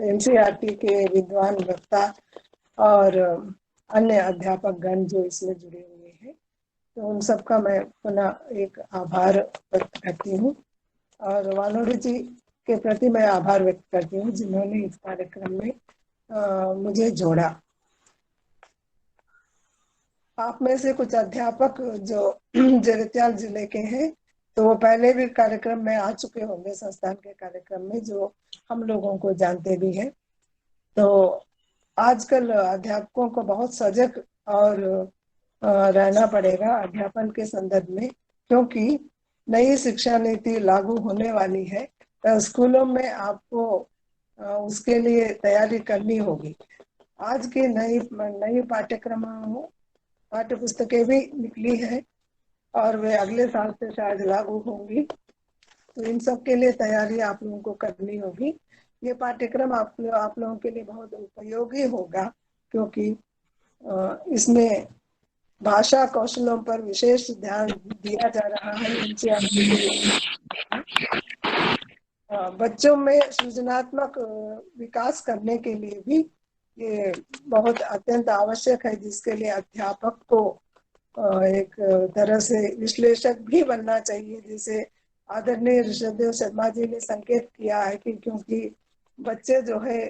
एनसीईआरटी के विद्वान वक्ता और अन्य अध्यापकगण जो इसमें जुड़े हुए हैं, तो उन सबका मैं पुनः एक आभार व्यक्त करती हूँ और वानोडे जी के प्रति मैं आभार व्यक्त करती हूँ जिन्होंने इस कार्यक्रम में मुझे जोड़ा। आप में से कुछ अध्यापक जो जगित्याल जिले के हैं तो वो पहले भी कार्यक्रम में आ चुके होंगे, संस्थान के कार्यक्रम में, जो हम लोगों को जानते भी हैं। तो आजकल अध्यापकों को बहुत सजग और रहना पड़ेगा अध्यापन के संदर्भ में, क्योंकि नई शिक्षा नीति लागू होने वाली है। तो स्कूलों में आपको उसके लिए तैयारी करनी होगी। आज की नई पाठ्य पुस्तकें भी निकली है और वे अगले साल से शायद लागू होंगी, तो इन सब के लिए तैयारी आप लोगों को करनी होगी। ये पाठ्यक्रम आप लोगों के लिए बहुत उपयोगी होगा, क्योंकि इसमें भाषा कौशलों पर विशेष ध्यान दिया जा रहा है। बच्चों में सृजनात्मक विकास करने के लिए भी ये बहुत अत्यंत आवश्यक है, जिसके लिए अध्यापक को एक तरह से विश्लेषक भी बनना चाहिए। जैसे आदरणीय ऋषभदेव शर्मा जी ने संकेत किया है कि क्योंकि बच्चे जो है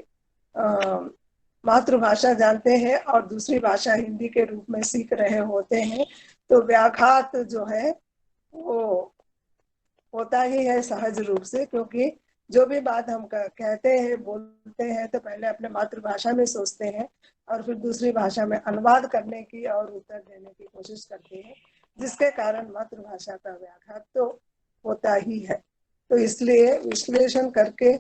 मातृभाषा जानते हैं और दूसरी भाषा हिंदी के रूप में सीख रहे होते हैं, तो व्याघात जो है वो होता ही है सहज रूप से, क्योंकि जो भी बात हम कहते हैं बोलते हैं तो पहले अपने मातृभाषा में सोचते हैं और फिर दूसरी भाषा में अनुवाद करने की और उत्तर देने की कोशिश करते हैं, जिसके कारण मातृभाषा का व्याघात तो होता ही है। तो इसलिए विश्लेषण करके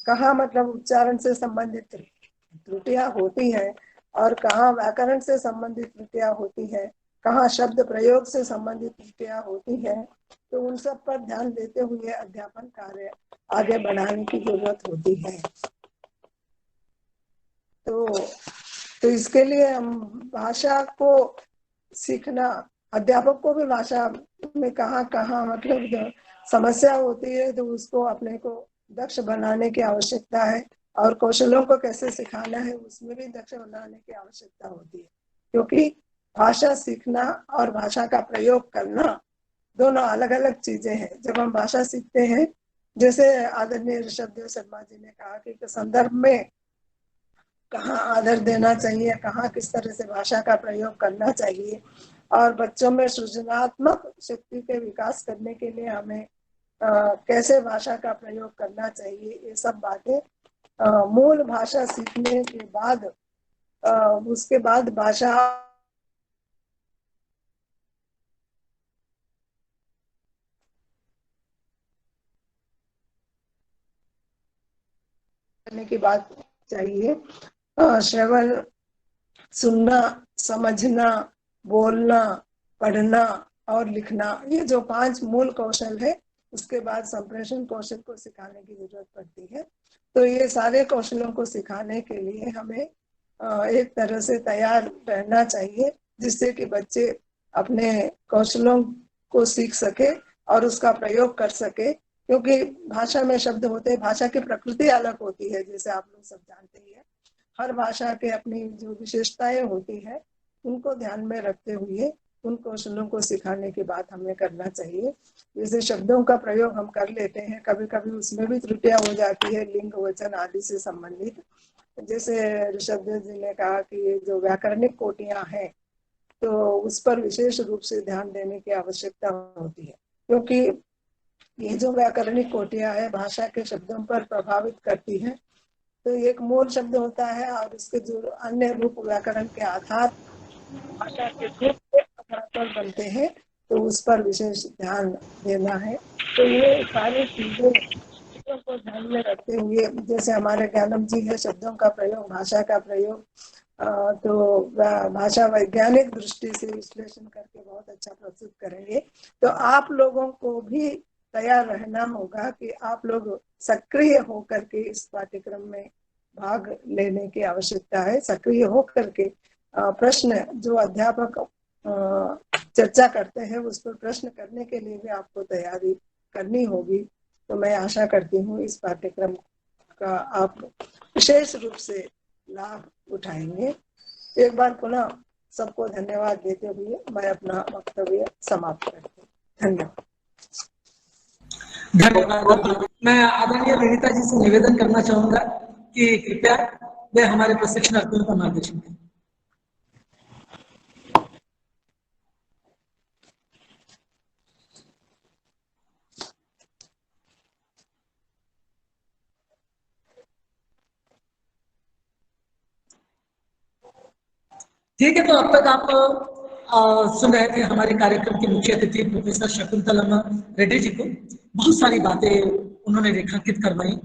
कहाँ मतलब उच्चारण से संबंधित त्रुटियां होती हैं और कहाँ व्याकरण से संबंधित त्रुटियां होती है, कहाँ शब्द प्रयोग से संबंधित त्रुटियां होती है, तो उन सब पर ध्यान देते हुए अध्यापन कार्य आगे बढ़ाने की जरूरत होती है। तो इसके लिए हम भाषा को सीखना, अध्यापक को भी भाषा में कहाँ मतलब समस्या होती है, तो उसको अपने को दक्ष बनाने की आवश्यकता है और कौशलों को कैसे सिखाना है उसमें भी दक्ष बनाने की आवश्यकता होती है, क्योंकि भाषा सीखना और भाषा का प्रयोग करना दोनों अलग अलग चीजें हैं। जब हम भाषा सीखते हैं, जैसे आदरणीय ऋषभदेव शर्मा जी ने कहा कि संदर्भ में कहाँ आदर देना चाहिए, कहाँ किस तरह से भाषा का प्रयोग करना चाहिए, और बच्चों में सृजनात्मक शक्ति के विकास करने के लिए हमें कैसे भाषा का प्रयोग करना चाहिए, ये सब बातें मूल भाषा सीखने के बाद उसके बाद भाषा करने की बात चाहिए। श्रवण, सुनना, समझना, बोलना, पढ़ना और लिखना, ये जो 5 मूल कौशल है, उसके बाद संप्रेषण कौशल को सिखाने की जरूरत पड़ती है। तो ये सारे कौशलों को सिखाने के लिए हमें एक तरह से तैयार रहना चाहिए, जिससे कि बच्चे अपने कौशलों को सीख सके और उसका प्रयोग कर सके, क्योंकि भाषा में शब्द होते हैं, भाषा की प्रकृति अलग होती है, जैसे आप लोग सब जानते ही हैं। हर भाषा के अपनी जो विशेषताएं होती है, उनको ध्यान में रखते हुए उन कौशलों को सिखाने की बात हमें करना चाहिए। जैसे शब्दों का प्रयोग हम कर लेते हैं, कभी कभी उसमें भी त्रुटियां हो जाती है लिंग वचन आदि से संबंधित। जैसे ऋषभदेव जी ने कहा कि ये जो व्याकरणिक कोटियां हैं, तो उस पर विशेष रूप से ध्यान देने की आवश्यकता होती है, क्योंकि ये जो व्याकरणिक कोटियां है भाषा के शब्दों पर प्रभावित करती है। तो एक मूल शब्द होता है और इसके जो अन्य रूप व्याकरण के आधार भाषा के रूप के आधार पर बनते हैं, तो उस पर विशेष ध्यान देना है। तो ये सारी चीजों को ध्यान में रखते हुए, जैसे हमारे ज्ञानम जी है शब्दों का प्रयोग, भाषा का प्रयोग, तो भाषा वैज्ञानिक दृष्टि से विश्लेषण करके बहुत अच्छा प्रस्तुत करेंगे। तो आप लोगों को भी तैयार रहना होगा कि आप लोग सक्रिय होकर के इस पाठ्यक्रम में भाग लेने की आवश्यकता है। सक्रिय होकर के प्रश्न जो अध्यापक चर्चा करते हैं उस पर प्रश्न करने के लिए भी आपको तैयारी करनी होगी। तो मैं आशा करती हूँ इस पाठ्यक्रम का आप विशेष रूप से लाभ उठाएंगे। एक बार पुनः सबको धन्यवाद देते हुए मैं अपना वक्तव्य समाप्त करती हूँ। धन्यवाद। धन्यवाद। मैं आदरणीय विनीता जी से निवेदन करना चाहूंगा कि कृपया वे हमारे प्रशिक्षणार्थियों का मार्गदर्शन करें। ठीक है, तो अब तक आप सुन रहे थे हमारे कार्यक्रम के मुख्य अतिथि प्रोफेसर शकुंतलम रेड्डी जी को। बहुत सारी बातें उन्होंने रेखांकित करवाई,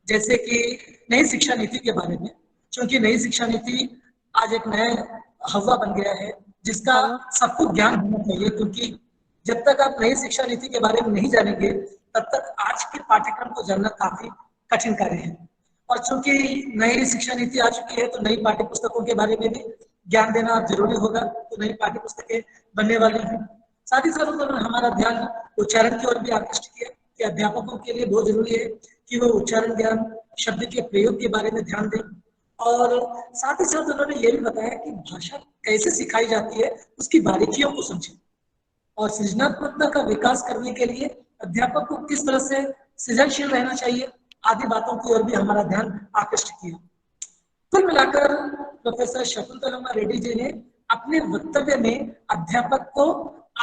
जैसे कि नई शिक्षा नीति के बारे में, क्योंकि नई शिक्षा नीति आज एक नया हवा बन गया है जिसका सबको ज्ञान होना चाहिए, क्योंकि जब तक आप नई शिक्षा नीति के बारे में नहीं जानेंगे तब तक आज के पाठ्यक्रम को जानना काफी कठिन कार्य है। और चूंकि नई शिक्षा नीति आ चुकी है तो नई पाठ्य पुस्तकों के बारे में भी ज्ञान देना जरूरी होगा। तो नई पाठ्य पुस्तकें बनने वाली हैं। साथ ही साथ उन्होंने हमारा ध्यान उच्चारण की ओर भी आकृष्ट किया कि अध्यापकों के लिए बहुत जरूरी है कि वो उच्चारण ज्ञान, शब्द के प्रयोग के बारे में ध्यान दें। और साथ ही साथ उन्होंने ये भी बताया कि भाषा कैसे सिखाई जाती है उसकी बारीकियों को समझें, और सृजनात्मकता का विकास करने के लिए अध्यापक को किस तरह से सृजनशील रहना चाहिए, आदि बातों की ओर भी हमारा ध्यान आकृष्ट किया। कुल मिलाकर प्रोफेसर शकुंतलम रेड्डी जी ने अपने वक्तव्य में अध्यापक को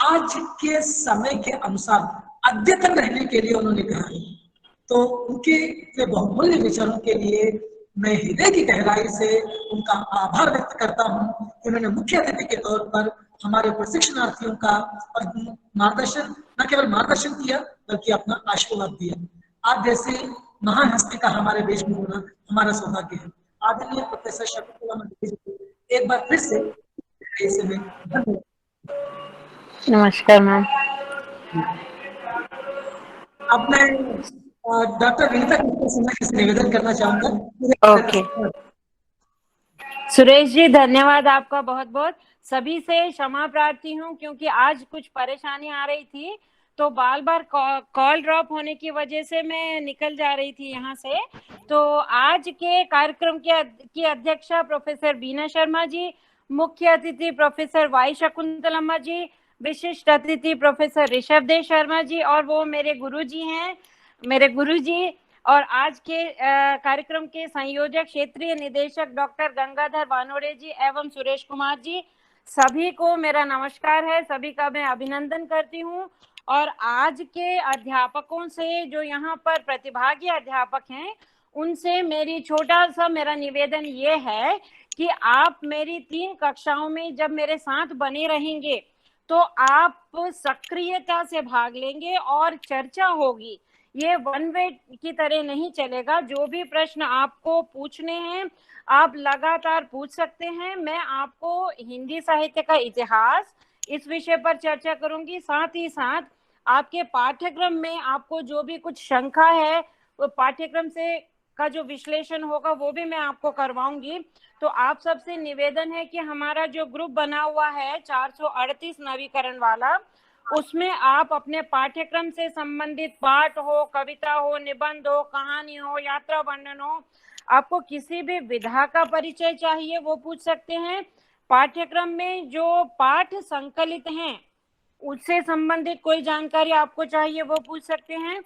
आज के समय के अनुसार अद्यतन रहने के लिए उन्होंने कहा है। तो उनके बहुमूल्य विचारों के लिए मैं हृदय की गहराई से उनका आभार व्यक्त करता हूं कि उन्होंने मुख्य अतिथि के तौर पर हमारे प्रशिक्षणार्थियों का और मार्गदर्शन, न केवल मार्गदर्शन किया बल्कि अपना आशीर्वाद दिया। आप जैसे महान हस्ती का हमारे देश में होना हमारा सौभाग्य है। आदरणीय प्रोफेसर शकुंतलम रेड्डी जी एक बार फिर से नमस्कार मैम। अब मैं डॉक्टर विनीता सिन्हा से निवेदन करना चाहूंगा। ओके सुरेश जी, धन्यवाद आपका बहुत बहुत। सभी से क्षमा प्रार्थी हूँ क्योंकि आज कुछ परेशानी आ रही थी, तो बार बार कॉल ड्रॉप होने की वजह से मैं निकल जा रही थी यहाँ से। तो आज के कार्यक्रम की अध्यक्षा प्रोफेसर बीना शर्मा जी, मुख्य अतिथि प्रोफेसर वाई शकुंतलम जी, विशिष्ट अतिथि प्रोफेसर ऋषभ देव शर्मा जी, और वो मेरे गुरुजी हैं, मेरे गुरुजी। और आज के कार्यक्रम के संयोजक क्षेत्रीय निदेशक डॉक्टर गंगाधर वानोड़े जी एवं सुरेश कुमार जी, सभी को मेरा नमस्कार है। सभी का मैं अभिनंदन करती हूँ। और आज के अध्यापकों से, जो यहाँ पर प्रतिभागी अध्यापक हैं, उनसे मेरी छोटा सा मेरा निवेदन ये है कि आप मेरी 3 कक्षाओं में जब मेरे साथ बने रहेंगे तो आप सक्रियता से भाग लेंगे और चर्चा होगी। ये वन वे की तरह नहीं चलेगा। जो भी प्रश्न आपको पूछने हैं आप लगातार पूछ सकते हैं। मैं आपको हिंदी साहित्य का इतिहास इस विषय पर चर्चा करूंगी। साथ ही साथ आपके पाठ्यक्रम में आपको जो भी कुछ शंका है वो पाठ्यक्रम से का जो विश्लेषण होगा वो भी मैं आपको करवाऊंगी। तो आप सबसे निवेदन है कि हमारा जो ग्रुप बना हुआ है 438 नवीकरण वाला, उसमें आप अपने पाठ्यक्रम से संबंधित पाठ हो, कविता हो, निबंध हो, कहानी हो, यात्रा वर्णन हो, आपको किसी भी विधा का परिचय चाहिए वो पूछ सकते हैं। पाठ्यक्रम में जो पाठ संकलित हैं उससे संबंधित कोई जानकारी आपको चाहिए वो पूछ सकते हैं।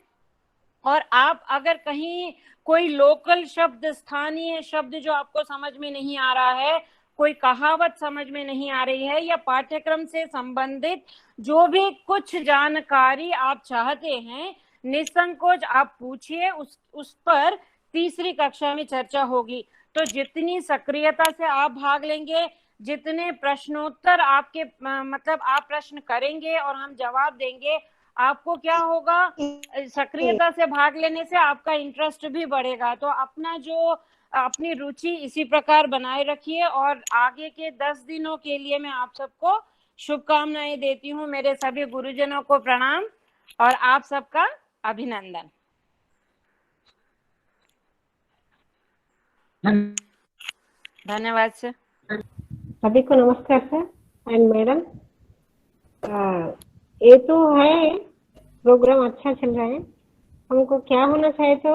और आप अगर कहीं कोई लोकल शब्द, स्थानीय शब्द जो आपको समझ में नहीं आ रहा है, कोई कहावत समझ में नहीं आ रही है, या पाठ्यक्रम से संबंधित जो भी कुछ जानकारी आप चाहते हैं, निसंकोच आप पूछिए, उस पर तीसरी कक्षा में चर्चा होगी। तो जितनी सक्रियता से आप भाग लेंगे, जितने प्रश्नोत्तर आपके मतलब आप प्रश्न करेंगे और हम जवाब देंगे, आपको क्या होगा, सक्रियता से भाग लेने से आपका इंटरेस्ट भी बढ़ेगा। तो अपनी रुचि इसी प्रकार बनाए रखिए और आगे के 10 दिनों के लिए मैं आप सबको शुभकामनाएं देती हूँ। मेरे सभी गुरुजनों को प्रणाम और आप सबका अभिनंदन। धन्यवाद सर। सभी को नमस्कार सर एंड मैडम। ये तो है, प्रोग्राम अच्छा चल रहा है। हमको क्या होना चाहिए, तो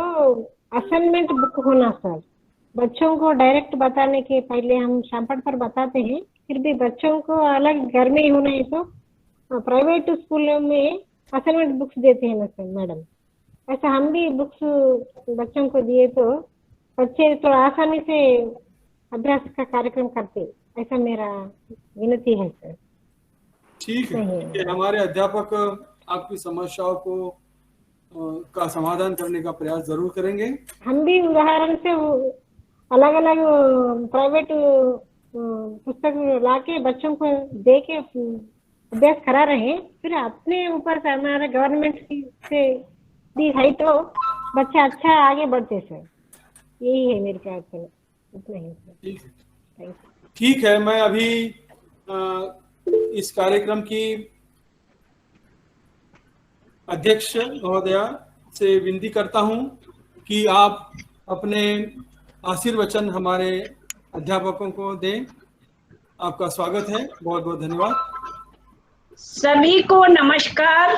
असाइनमेंट बुक होना सर। बच्चों को डायरेक्ट बताने के पहले हम शामपट पर बताते हैं, फिर भी बच्चों को अलग घर में ही होना है। तो प्राइवेट स्कूलों में असाइनमेंट बुक्स देते हैं ना सर मैडम, ऐसा हम भी बुक्स बच्चों को दिए तो बच्चे थोड़ा आसानी से अभ्यास का कार्यक्रम करते, ऐसा मेरा विनती है सर। ठीक है, हमारे अध्यापक आपकी समस्याओं को का समाधान करने का प्रयास जरूर करेंगे। हम भी उदाहरण से अलग अलग प्राइवेट पुस्तक लाके बच्चों को दे के अभ्यास करा रहे हैं, फिर अपने ऊपर से हमारे गवर्नमेंट से दी है तो बच्चे अच्छा आगे बढ़ते सर। यही है मेरे ख्याल से, इतना ही सर। ठीक है, मैं अभी इस कार्यक्रम की अध्यक्ष महोदया से विनती करता हूं कि आप अपने आशीर्वचन हमारे अध्यापकों को दें। आपका स्वागत है, बहुत बहुत धन्यवाद। सभी को नमस्कार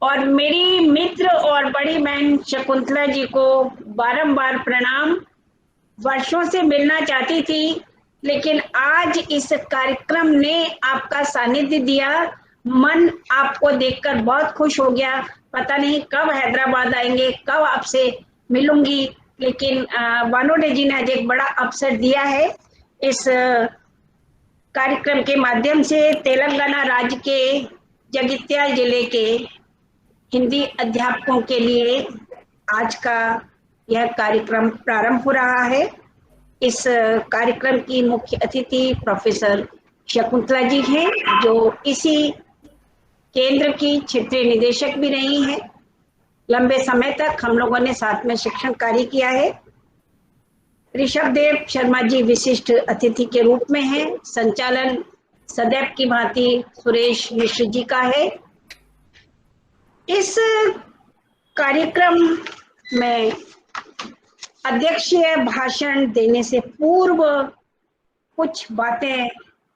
और मेरी मित्र और बड़ी बहन शकुंतला जी को बारंबार प्रणाम। वर्षों से मिलना चाहती थी, लेकिन आज इस कार्यक्रम ने आपका सानिध्य दिया। मन आपको देखकर बहुत खुश हो गया। पता नहीं कब हैदराबाद आएंगे, कब आपसे मिलूंगी, लेकिन वानोडे जी ने आज एक बड़ा अवसर दिया है। इस कार्यक्रम के माध्यम से तेलंगाना राज्य के जगित्याल जिले के हिंदी अध्यापकों के लिए आज का यह कार्यक्रम प्रारंभ हो रहा है। इस कार्यक्रम की मुख्य अतिथि प्रोफेसर शकुंतला जी हैं, जो इसी केंद्र की क्षेत्रीय निदेशक भी रही हैं। लंबे समय तक हम लोगों ने साथ में शिक्षण कार्य किया है। ऋषभदेव शर्मा जी विशिष्ट अतिथि के रूप में हैं। संचालन सदैव की भांति सुरेश मिश्र जी का है। इस कार्यक्रम में अध्यक्षीय भाषण देने से पूर्व कुछ बातें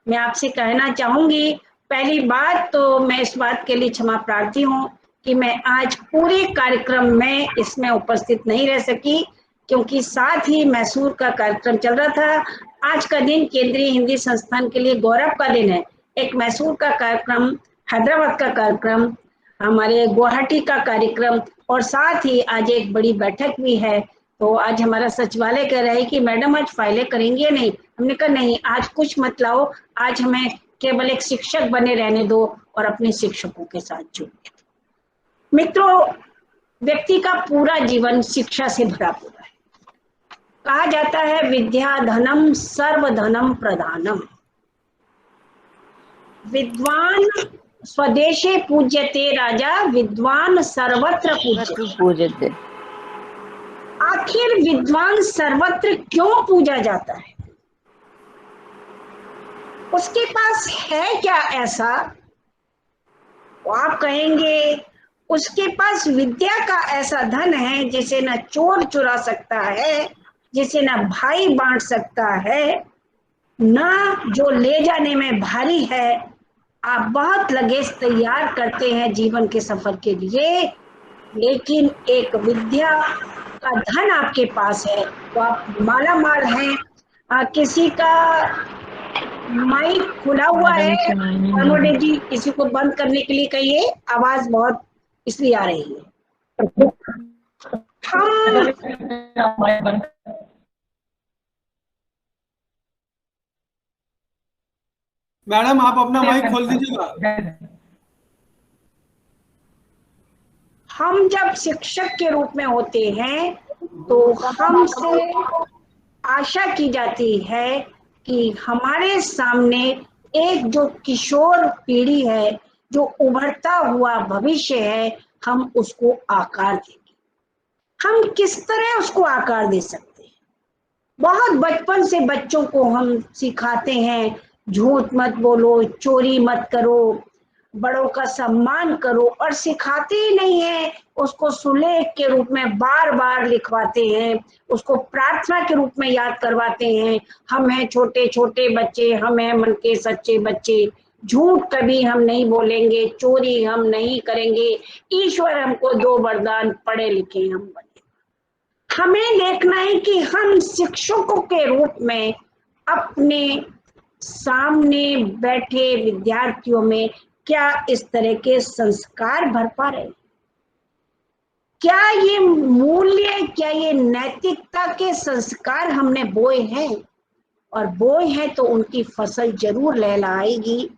मैं आपसे कहना चाहूंगी। पहली बात तो मैं इस बात के लिए क्षमा प्रार्थी हूँ कि मैं आज पूरे कार्यक्रम में इसमें उपस्थित नहीं रह सकी, क्योंकि साथ ही मैसूर का कार्यक्रम चल रहा था। आज का दिन केंद्रीय हिंदी संस्थान के लिए गौरव का दिन है। एक मैसूर का कार्यक्रम, हैदराबाद का कार्यक्रम, हमारे गुवाहाटी का कार्यक्रम और साथ ही आज एक बड़ी बैठक भी है। तो आज हमारा सचिवालय कह रहा है कि मैडम आज फाइलें करेंगे या नहीं। हमने कहा नहीं, आज कुछ मत लाओ, आज हमें केवल एक शिक्षक बने रहने दो और अपने शिक्षकों के साथ जुड़े। मित्रों, व्यक्ति का पूरा जीवन शिक्षा से भरा पूरा है। कहा जाता है विद्या धनम सर्वधनम प्रधानम। विद्वान स्वदेशे पूज्यते राजा, विद्वान सर्वत्र पूज्यते। आखिर विद्वान सर्वत्र क्यों पूजा जाता है? उसके पास है क्या ऐसा? आप कहेंगे उसके पास विद्या का ऐसा धन है जिसे न चोर चुरा सकता है, जिसे न भाई बांट सकता है, न जो ले जाने में भारी है। आप बहुत लगेज तैयार करते हैं जीवन के सफर के लिए, लेकिन एक विद्या का धन आपके पास है तो आप माला माल हैं। किसी का माइक खुला हुआ है, वानोडे जी किसी को बंद करने के लिए कहिए, आवाज बहुत इसलिए आ रही है। मैडम आप अपना माइक खोल दीजिएगा। हम जब शिक्षक के रूप में होते हैं तो हमसे आशा की जाती है कि हमारे सामने एक जो किशोर पीढ़ी है, जो उभरता हुआ भविष्य है, हम उसको आकार देंगे। हम किस तरह उसको आकार दे सकते हैं? बहुत बचपन से बच्चों को हम सिखाते हैं, झूठ मत बोलो, चोरी मत करो, बड़ों का सम्मान करो, और सिखाते ही नहीं है, उसको सुलेख के रूप में बार बार लिखवाते हैं, उसको प्रार्थना के रूप में याद करवाते हैं। हम हैं छोटे छोटे बच्चे, हम हैं मन के सच्चे बच्चे, झूठ कभी हम नहीं बोलेंगे, चोरी हम नहीं करेंगे, ईश्वर हमको दो वरदान, पढ़े लिखे हम बने। हमें देखना है कि हम शिक्षकों के रूप में अपने सामने बैठे विद्यार्थियों में क्या इस तरह के संस्कार भर पा रहे हैं? क्या ये मूल्य, क्या ये नैतिकता के संस्कार हमने बोए हैं? और बोए हैं तो उनकी फसल जरूर लहलहाएगी।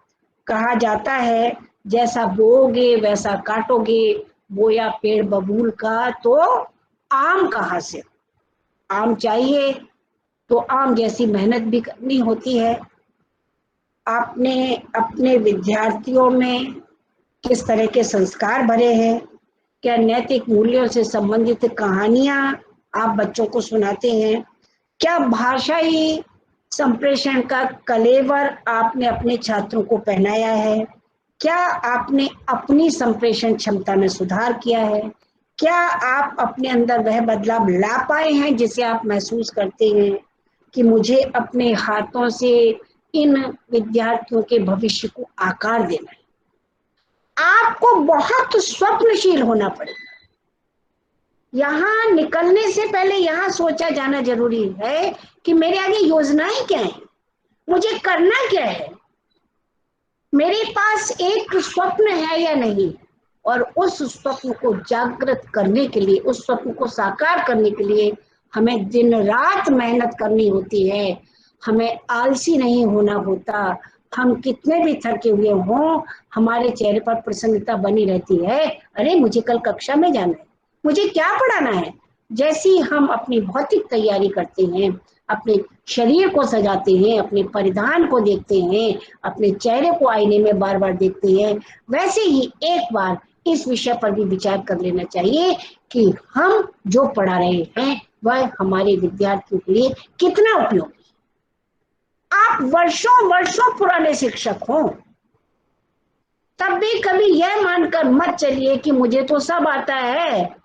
कहा जाता है जैसा बोओगे वैसा काटोगे, बोया पेड़ बबूल का तो आम कहाँ से? आम चाहिए तो आम जैसी मेहनत भी करनी होती है। आपने अपने विद्यार्थियों में किस तरह के संस्कार भरे हैं? क्या नैतिक मूल्यों से संबंधित कहानियां आप बच्चों को सुनाते हैं? क्या भाषाई संप्रेषण का कलेवर आपने अपने छात्रों को पहनाया है? क्या आपने अपनी संप्रेषण क्षमता में सुधार किया है? क्या आप अपने अंदर वह बदलाव ला पाए हैं जिसे आप महसूस करते हैं कि मुझे अपने हाथों से इन विद्यार्थियों के भविष्य को आकार देना है? आपको बहुत स्वप्नशील होना पड़ेगा। यहाँ निकलने से पहले यहाँ सोचा जाना जरूरी है कि मेरे आगे योजनाएं क्या है, मुझे करना क्या है, मेरे पास एक स्वप्न है या नहीं, और उस स्वप्न को जागृत करने के लिए, उस स्वप्न को साकार करने के लिए हमें दिन रात मेहनत करनी होती है। हमें आलसी नहीं होना होता। हम कितने भी थके हुए हों, हमारे चेहरे पर प्रसन्नता बनी रहती है। अरे मुझे कल कक्षा में जाना है, मुझे क्या पढ़ाना है। जैसी हम अपनी भौतिक तैयारी करते हैं, अपने शरीर को सजाते हैं, अपने परिधान को देखते हैं, अपने चेहरे को आईने में बार बार देखते हैं, वैसे ही एक बार इस विषय पर भी विचार कर लेना चाहिए कि हम जो पढ़ा रहे हैं वह हमारे विद्यार्थियों के लिए कितना उपयोगी। आप वर्षों वर्षों पुराने शिक्षक हों, तब भी कभी यह मानकर मत चलिए कि मुझे तो सब आता है,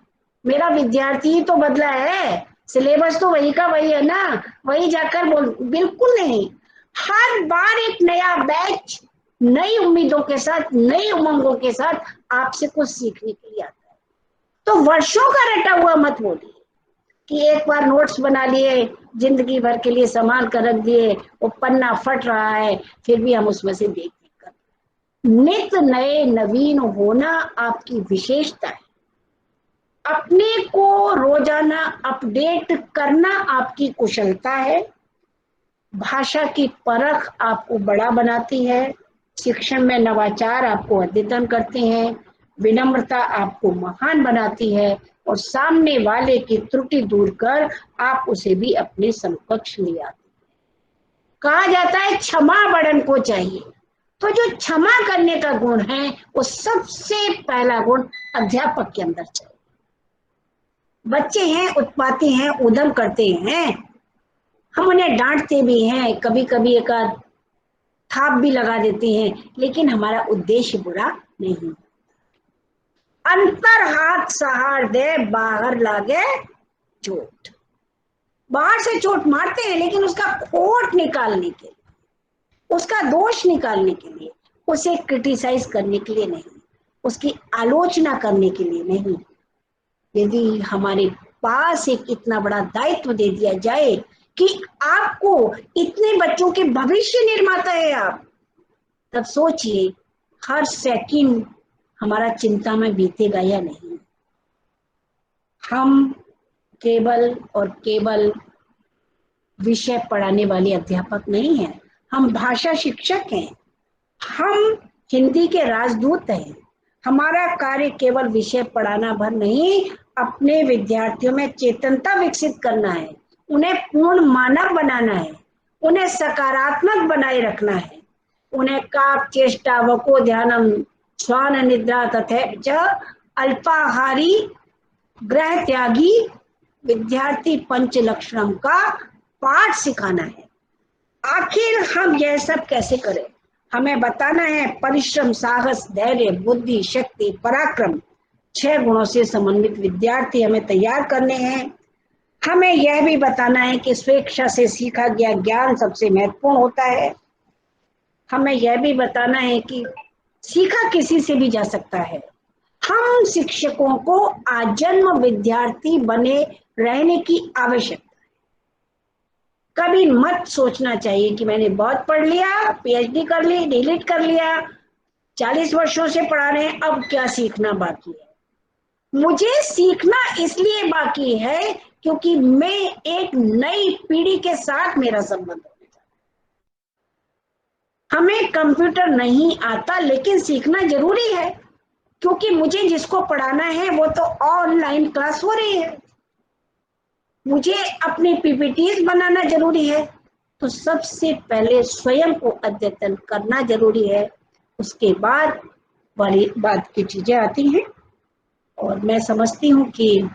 मेरा विद्यार्थी ही तो बदला है, सिलेबस तो वही का वही है ना, वही जाकर बोल। बिल्कुल नहीं। हर बार एक नया बैच नई उम्मीदों के साथ, नई उमंगों के साथ आपसे कुछ सीखने के लिए आता है। तो वर्षों का रटा हुआ मत बोलिए कि एक बार नोट्स बना लिए, जिंदगी भर के लिए संभाल कर रख दिए, वो पन्ना फट रहा है, फिर भी हम उसमें से देख देख कर। नित नए नवीन होना आपकी विशेषता है। अपने को रोजाना अपडेट करना आपकी कुशलता है। भाषा की परख आपको बड़ा बनाती है। शिक्षण में नवाचार आपको अद्यतन करते हैं। विनम्रता आपको महान बनाती है, और सामने वाले की त्रुटि दूर कर आप उसे भी अपने समकक्ष ले आते हैं। कहा जाता है क्षमा बड़न को चाहिए, तो जो क्षमा करने का गुण है वो सबसे पहला गुण अध्यापक के अंदर चाहिए। बच्चे हैं, उत्पाती हैं, उद्यम करते हैं, हम उन्हें डांटते भी हैं, कभी कभी एक आध थाप भी लगा देते हैं, लेकिन हमारा उद्देश्य बुरा नहीं। अंतर हाथ सहार दे, बाहर लागे चोट। बाहर से चोट मारते हैं, लेकिन उसका खोट निकालने के लिए, उसका दोष निकालने के लिए, उसे क्रिटिसाइज करने के लिए नहीं, उसकी आलोचना करने के लिए नहीं। यदि हमारे पास एक इतना बड़ा दायित्व दे दिया जाए कि आपको इतने बच्चों के भविष्य निर्माता है आप, तब सोचिए हर सेकंड हमारा चिंता में बीतेगा या नहीं। हम केवल और केवल विषय पढ़ाने वाले अध्यापक नहीं हैं, हम भाषा शिक्षक हैं, हम हिंदी के राजदूत हैं, हमारा कार्य केवल विषय पढ़ाना भर नहीं, अपने विद्यार्थियों में चेतनता विकसित करना है, उन्हें पूर्ण मानव बनाना है, उन्हें सकारात्मक बनाए रखना है, उन्हें काप चेष्टा वको ध्यानम श्वान निद्रा तथा अल्पाहारी ग्रह त्यागी विद्यार्थी पंच लक्षणम का पाठ सिखाना है। आखिर हम यह सब कैसे करें? हमें बताना है परिश्रम, साहस, धैर्य, बुद्धि, शक्ति, पराक्रम 6 गुणों से समन्वित विद्यार्थी हमें तैयार करने हैं। हमें यह भी बताना है कि स्वेच्छा से सीखा गया ज्ञान सबसे महत्वपूर्ण होता है। हमें यह भी बताना है कि सीखा किसी से भी जा सकता है। हम शिक्षकों को आजन्म विद्यार्थी बने रहने की आवश्यकता है। कभी मत सोचना चाहिए कि मैंने बहुत पढ़ लिया, पीएचडी कर ली, डिलीट कर लिया, 40 वर्षों से पढ़ा रहे हैं, अब क्या सीखना बाकी है। मुझे सीखना इसलिए बाकी है क्योंकि मैं एक नई पीढ़ी के साथ मेरा संबंध है। हमें कंप्यूटर नहीं आता लेकिन सीखना जरूरी है, क्योंकि मुझे जिसको पढ़ाना है वो तो ऑनलाइन क्लास हो रही है। मुझे अपनी पीपीटीज बनाना जरूरी है, तो सबसे पहले स्वयं को अद्यतन करना जरूरी है, उसके बाद वाली बात की चीजें आती हैं। और मैं समझती हूँ कि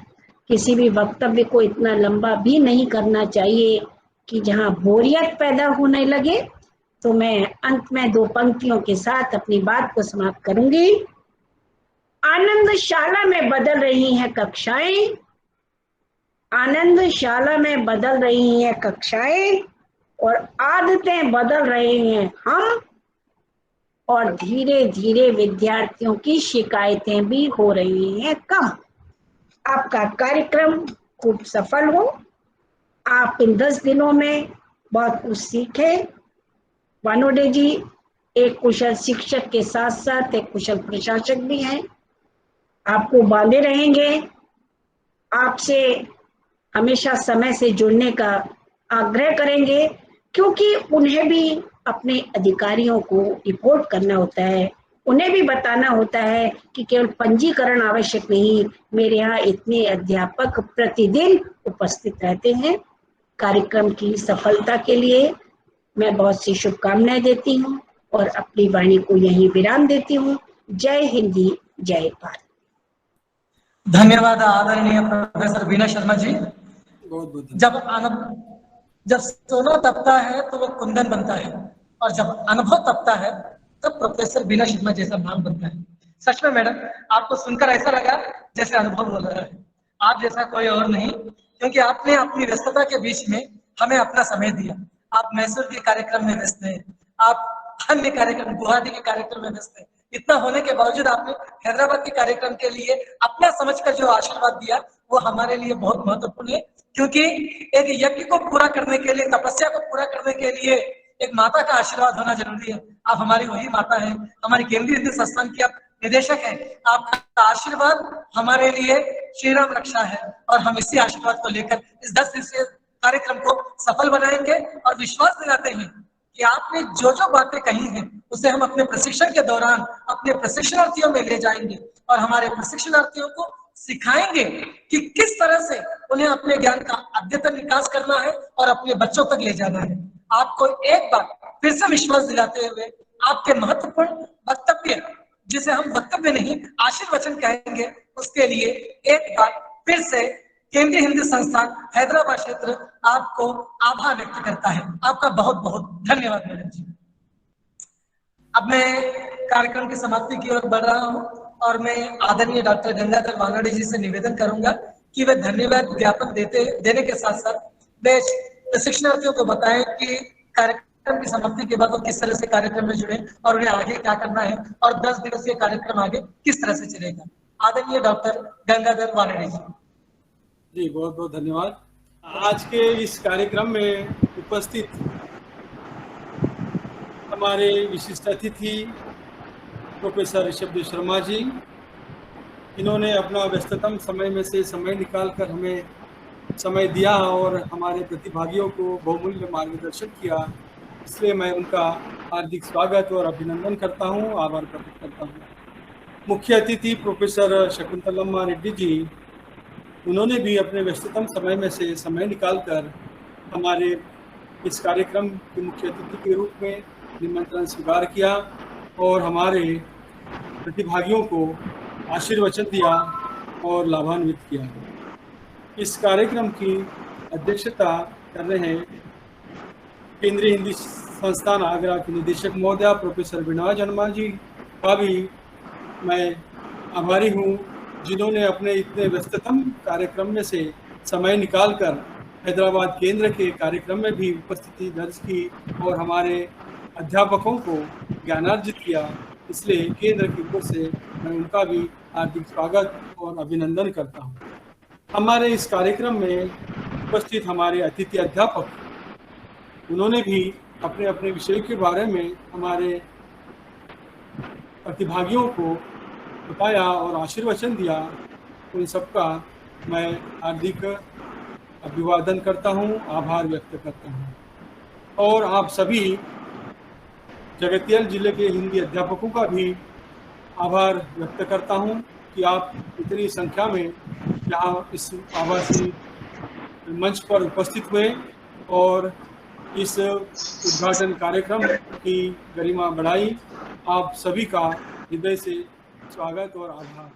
किसी भी वक्तव्य को इतना लंबा भी नहीं करना चाहिए कि जहाँ बोरियत पैदा होने लगे। तो मैं अंत में 2 पंक्तियों के साथ अपनी बात को समाप्त करूंगी। आनंदशाला में बदल रही हैं कक्षाएं, आनंदशाला में बदल रही हैं कक्षाएं, और आदतें बदल रहे हैं हम, और धीरे धीरे विद्यार्थियों की शिकायतें भी हो रही हैं कम। आपका कार्यक्रम खूब सफल हो, आप इन 10 दिनों में बहुत कुछ सीखें। वानोडे जी एक कुशल शिक्षक के साथ साथ एक कुशल प्रशासक भी हैं। आपको बांधे रहेंगे, आपसे हमेशा समय से जुड़ने का आग्रह करेंगे, क्योंकि उन्हें भी अपने अधिकारियों को रिपोर्ट करना होता है, उन्हें भी बताना होता है कि केवल पंजीकरण आवश्यक नहीं, मेरे यहाँ इतने अध्यापक प्रतिदिन उपस्थित रहते हैं। कार्यक्रम की सफलता के लिए मैं बहुत सी शुभकामनाएं देती हूँ और अपनी वाणी को यहीं विराम देती हूँ। जय हिंदी, जय भारत। धन्यवाद आदरणीय प्रोफेसर वीना शर्मा जी। जब सोना तपता है तो वो कुंदन बनता है, और जब अनुभव तपता है तब प्रोफेसर वीना शर्मा जैसा नाम बनता है। सच में मैडम, आपको सुनकर ऐसा लगा जैसे अनुभव हो रहा है, आप जैसा कोई और नहीं, क्योंकि आपने अपनी व्यस्तता के बीच में हमें अपना समय दिया। आप मैसूर के कार्यक्रम में व्यस्त हैं, आप अन्य कार्यक्रम गुवाहाटी के कार्यक्रम में व्यस्त हैं, इतना होने के बावजूद आपने हैदराबाद के कार्यक्रम के लिए अपना समझकर जो आशीर्वाद दिया वो हमारे लिए बहुत महत्वपूर्ण है। क्योंकि एक यज्ञ को पूरा करने के लिए, तपस्या को पूरा करने के लिए एक माता का आशीर्वाद होना जरूरी है। आप हमारी वही माता है, हमारी केंद्रीय हिंदी संस्थान की आप निदेशक है। आपका आशीर्वाद हमारे लिए श्री राम रक्षा है, और हम इसी आशीर्वाद को लेकर इस 10 दिवसीय कार्यक्रम को सफल बनाएंगे, और विश्वास दिलाते हैं कि आपने जो जो बातें कही हैं उसे हम अपने प्रशिक्षण के दौरान अपने प्रशिक्षणार्थियों में ले जाएंगे, और हमारे प्रशिक्षणार्थियों को सिखाएंगे कि किस तरह से उन्हें अपने ज्ञान का अद्यतन विकास करना है और अपने बच्चों तक ले जाना है। आपको एक बार फिर से विश्वास दिलाते हुए आपके महत्वपूर्ण वक्तव्य, जिसे हम वक्तव्य नहीं आशीर्वचन कहेंगे, उसके लिए एक बार फिर से केंद्रीय हिंदी संस्थान हैदराबाद क्षेत्र आपको आभार व्यक्त करता है। आपका बहुत बहुत धन्यवाद मैडम जी। अब मैं कार्यक्रम की समाप्ति की ओर बढ़ रहा हूं, और मैं आदरणीय डॉक्टर गंगाधर वानोडे जी से निवेदन करूंगा कि वे धन्यवाद ज्ञापन देने के साथ साथ वे प्रशिक्षणार्थियों को बताएं कि कार्यक्रम की समाप्ति के बाद वो किस तरह से कार्यक्रम में जुड़े और उन्हें आगे क्या करना है, और 10 दिवसीय कार्यक्रम आगे किस तरह से चलेगा। आदरणीय डॉक्टर गंगाधर वानोडे जी। जी बहुत बहुत धन्यवाद। आज के इस कार्यक्रम में उपस्थित हमारे विशिष्ट अतिथि प्रोफेसर ऋषभदेव शर्मा जी, इन्होंने अपना व्यस्ततम समय में से समय निकालकर हमें समय दिया और हमारे प्रतिभागियों को बहुमूल्य मार्गदर्शन किया, इसलिए मैं उनका हार्दिक स्वागत और अभिनंदन करता हूं, आभार प्रकट करता हूं। मुख्य अतिथि प्रोफेसर शकुंतलम्मा रेड्डी जी, उन्होंने भी अपने व्यस्ततम समय में से समय निकालकर हमारे इस कार्यक्रम के मुख्य अतिथि के रूप में निमंत्रण स्वीकार किया और हमारे प्रतिभागियों को आशीर्वचन दिया और लाभान्वित किया। इस कार्यक्रम की अध्यक्षता कर रहे हैं केंद्रीय हिंदी संस्थान आगरा के निदेशक महोदया प्रोफेसर विनोद जन्मा जी का भी मैं आभारी हूँ, जिन्होंने अपने इतने व्यस्ततम कार्यक्रम में से समय निकालकर हैदराबाद केंद्र के कार्यक्रम में भी उपस्थिति दर्ज की और हमारे अध्यापकों को ज्ञानार्जित किया। इसलिए केंद्र की ओर से मैं उनका भी हार्दिक स्वागत और अभिनंदन करता हूँ। हमारे इस कार्यक्रम में उपस्थित हमारे अतिथि अध्यापक, उन्होंने भी अपने अपने विषय के बारे में हमारे प्रतिभागियों को बताया और आशीर्वचन दिया। उन सबका मैं हार्दिक अभिवादन करता हूँ, आभार व्यक्त करता हूँ। और आप सभी जगतियाल जिले के हिंदी अध्यापकों का भी आभार व्यक्त करता हूँ कि आप इतनी संख्या में यहाँ इस आभासी मंच पर उपस्थित हुए और इस उद्घाटन कार्यक्रम की गरिमा बढ़ाई। आप सभी का हृदय से स्वागत और आभार।